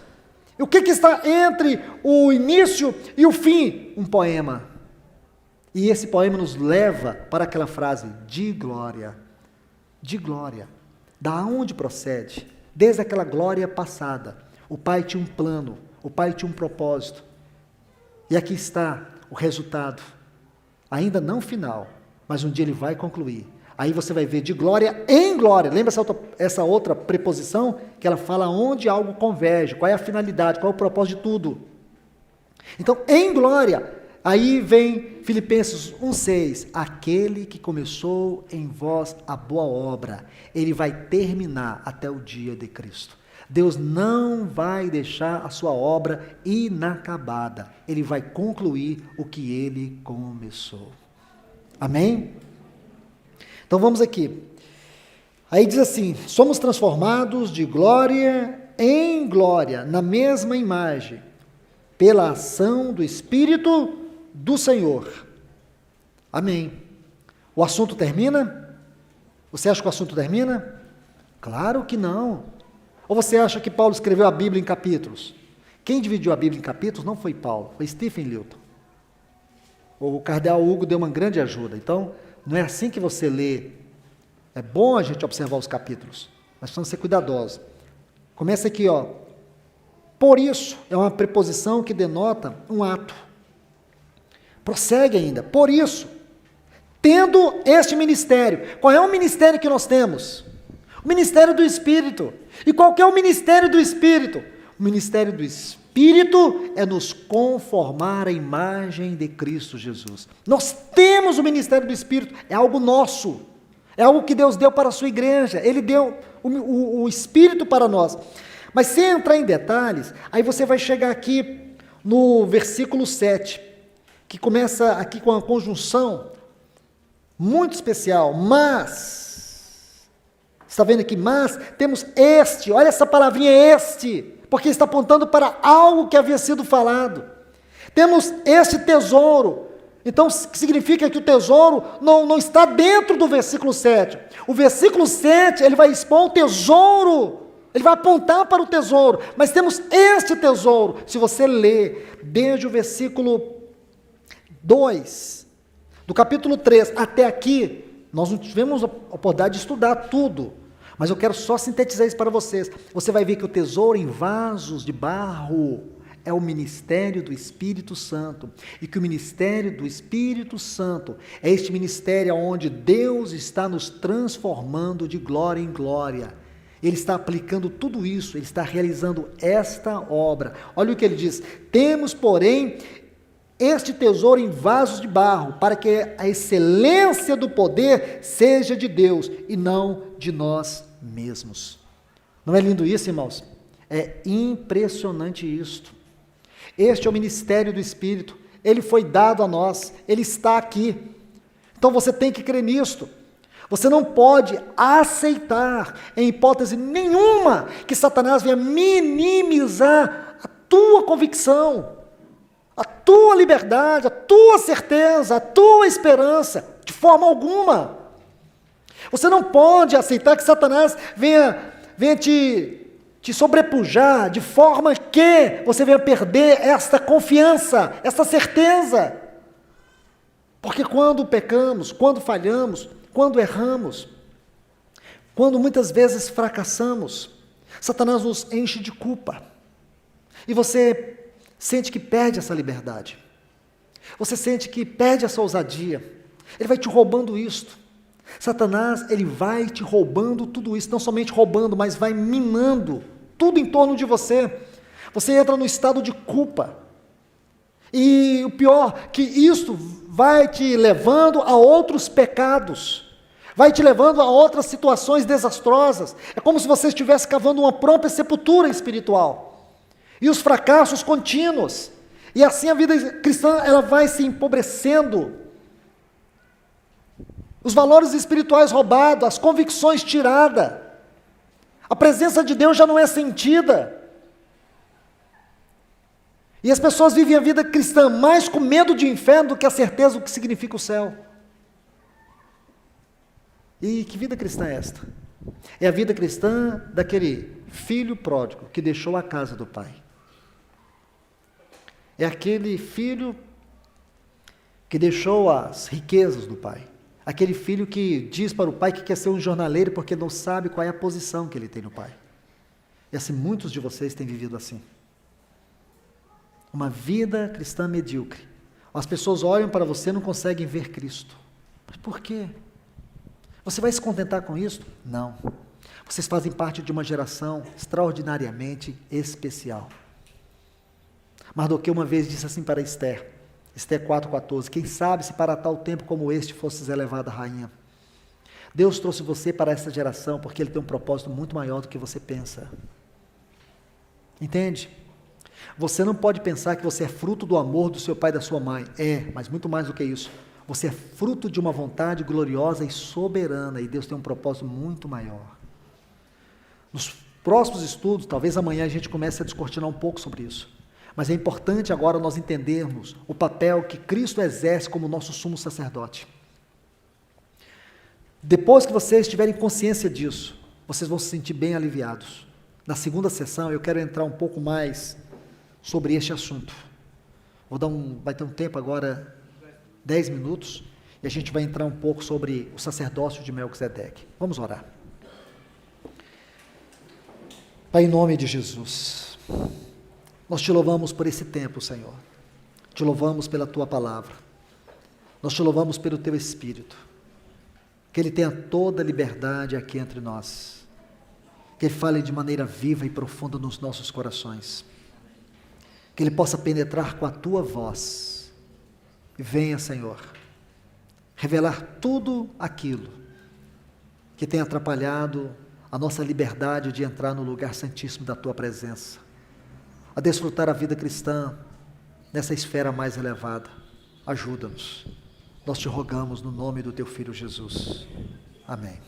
E o que está entre o início e o fim? Um poema. E esse poema nos leva para aquela frase, de glória. De glória. Da onde procede? Desde aquela glória passada. O Pai tinha um plano, o Pai tinha um propósito. E aqui está o resultado. Ainda não final, mas um dia ele vai concluir. Aí você vai ver de glória em glória. Lembra essa outra preposição? Que ela fala onde algo converge, qual é a finalidade, qual é o propósito de tudo. Então, em glória, aí vem Filipenses 1:6. Aquele que começou em vós a boa obra, ele vai terminar até o dia de Cristo. Deus não vai deixar a sua obra inacabada. Ele vai concluir o que ele começou. Amém? Então vamos aqui. Aí diz assim, somos transformados de glória em glória, na mesma imagem, pela ação do Espírito do Senhor. Amém. O assunto termina? Você acha que o assunto termina? Claro que não. Ou você acha que Paulo escreveu a Bíblia em capítulos? Quem dividiu a Bíblia em capítulos não foi Paulo, foi Stephen Newton. O cardeal Hugo deu uma grande ajuda. Então, não é assim que você lê. É bom a gente observar os capítulos, mas precisamos ser cuidadosos. Começa aqui, ó. Por isso, é uma preposição que denota um ato. Prossegue ainda. Por isso, tendo este ministério. Qual é o ministério que nós temos? O ministério do Espírito. E qual que é o ministério do Espírito? O ministério do Espírito é nos conformar à imagem de Cristo Jesus. Nós temos o ministério do Espírito, é algo nosso, é algo que Deus deu para a sua igreja, Ele deu o Espírito para nós. Mas sem entrar em detalhes, aí você vai chegar aqui no versículo 7, que começa aqui com uma conjunção muito especial, mas, está vendo aqui, mas, temos este, olha essa palavrinha este, porque está apontando para algo que havia sido falado. Temos este tesouro. Então, significa que o tesouro não está dentro do versículo 7. O versículo 7, ele vai expor o tesouro, ele vai apontar para o tesouro, mas temos este tesouro. Se você ler desde o versículo 2, do capítulo 3 até aqui, Nós não tivemos a oportunidade de estudar tudo, mas eu quero só sintetizar isso para vocês. Você vai ver que o tesouro em vasos de barro é o ministério do Espírito Santo, e que o ministério do Espírito Santo é este ministério onde Deus está nos transformando de glória em glória. Ele está aplicando tudo isso, ele está realizando esta obra. Olha o que ele diz: temos, porém, este tesouro em vasos de barro, para que a excelência do poder seja de Deus e não de nós mesmos. Não é lindo isso, irmãos? É impressionante isto. Este é o ministério do Espírito, ele foi dado a nós, ele está aqui. Então você tem que crer nisto. Você não pode aceitar, em hipótese nenhuma, que Satanás venha minimizar a tua convicção, a tua liberdade, a tua certeza, a tua esperança, de forma alguma. Você não pode aceitar que Satanás venha te sobrepujar, de forma que você venha perder esta confiança, esta certeza. Porque quando pecamos, quando falhamos, quando erramos, quando muitas vezes fracassamos, Satanás nos enche de culpa. E você sente que perde essa liberdade. Você sente que perde essa ousadia. Ele vai te roubando isto. Satanás, ele vai te roubando tudo isso, não somente roubando, mas vai minando tudo em torno de você. Você entra no estado de culpa. E o pior, que isto vai te levando a outros pecados, vai te levando a outras situações desastrosas. É como se você estivesse cavando uma própria sepultura espiritual. E os fracassos contínuos. E assim a vida cristã, ela vai se empobrecendo. Os valores espirituais roubados, as convicções tiradas. A presença de Deus já não é sentida. E as pessoas vivem a vida cristã mais com medo de inferno do que a certeza do que significa o céu. E que vida cristã é esta? É a vida cristã daquele filho pródigo que deixou a casa do pai. É aquele filho que deixou as riquezas do pai. Aquele filho que diz para o pai que quer ser um jornaleiro porque não sabe qual é a posição que ele tem no pai. E assim, muitos de vocês têm vivido assim. Uma vida cristã medíocre. As pessoas olham para você e não conseguem ver Cristo. Mas por quê? Você vai se contentar com isso? Não. Vocês fazem parte de uma geração extraordinariamente especial. Mardoqueu uma vez disse assim para Esther, Esther 4,14, quem sabe se para tal tempo como este fosses elevada rainha. Deus trouxe você para essa geração porque Ele tem um propósito muito maior do que você pensa. Entende? Você não pode pensar que você é fruto do amor do seu pai e da sua mãe. É, mas muito mais do que isso. Você é fruto de uma vontade gloriosa e soberana, e Deus tem um propósito muito maior. Nos próximos estudos, talvez amanhã a gente comece a descortinar um pouco sobre isso. Mas é importante agora nós entendermos o papel que Cristo exerce como nosso sumo sacerdote. Depois que vocês tiverem consciência disso, vocês vão se sentir bem aliviados. Na segunda sessão eu quero entrar um pouco mais sobre este assunto. Vai ter um tempo agora, 10 minutos, e a gente vai entrar um pouco sobre o sacerdócio de Melquisedeque. Vamos orar. Pai, em nome de Jesus, nós te louvamos por esse tempo, Senhor. Te louvamos pela Tua palavra. Nós te louvamos pelo Teu Espírito. Que Ele tenha toda a liberdade aqui entre nós. Que Ele fale de maneira viva e profunda nos nossos corações. Que Ele possa penetrar com a Tua voz. E venha, Senhor, revelar tudo aquilo que tem atrapalhado a nossa liberdade de entrar no lugar santíssimo da Tua presença, a desfrutar a vida cristã nessa esfera mais elevada. Ajuda-nos. Nós te rogamos no nome do Teu Filho Jesus. Amém.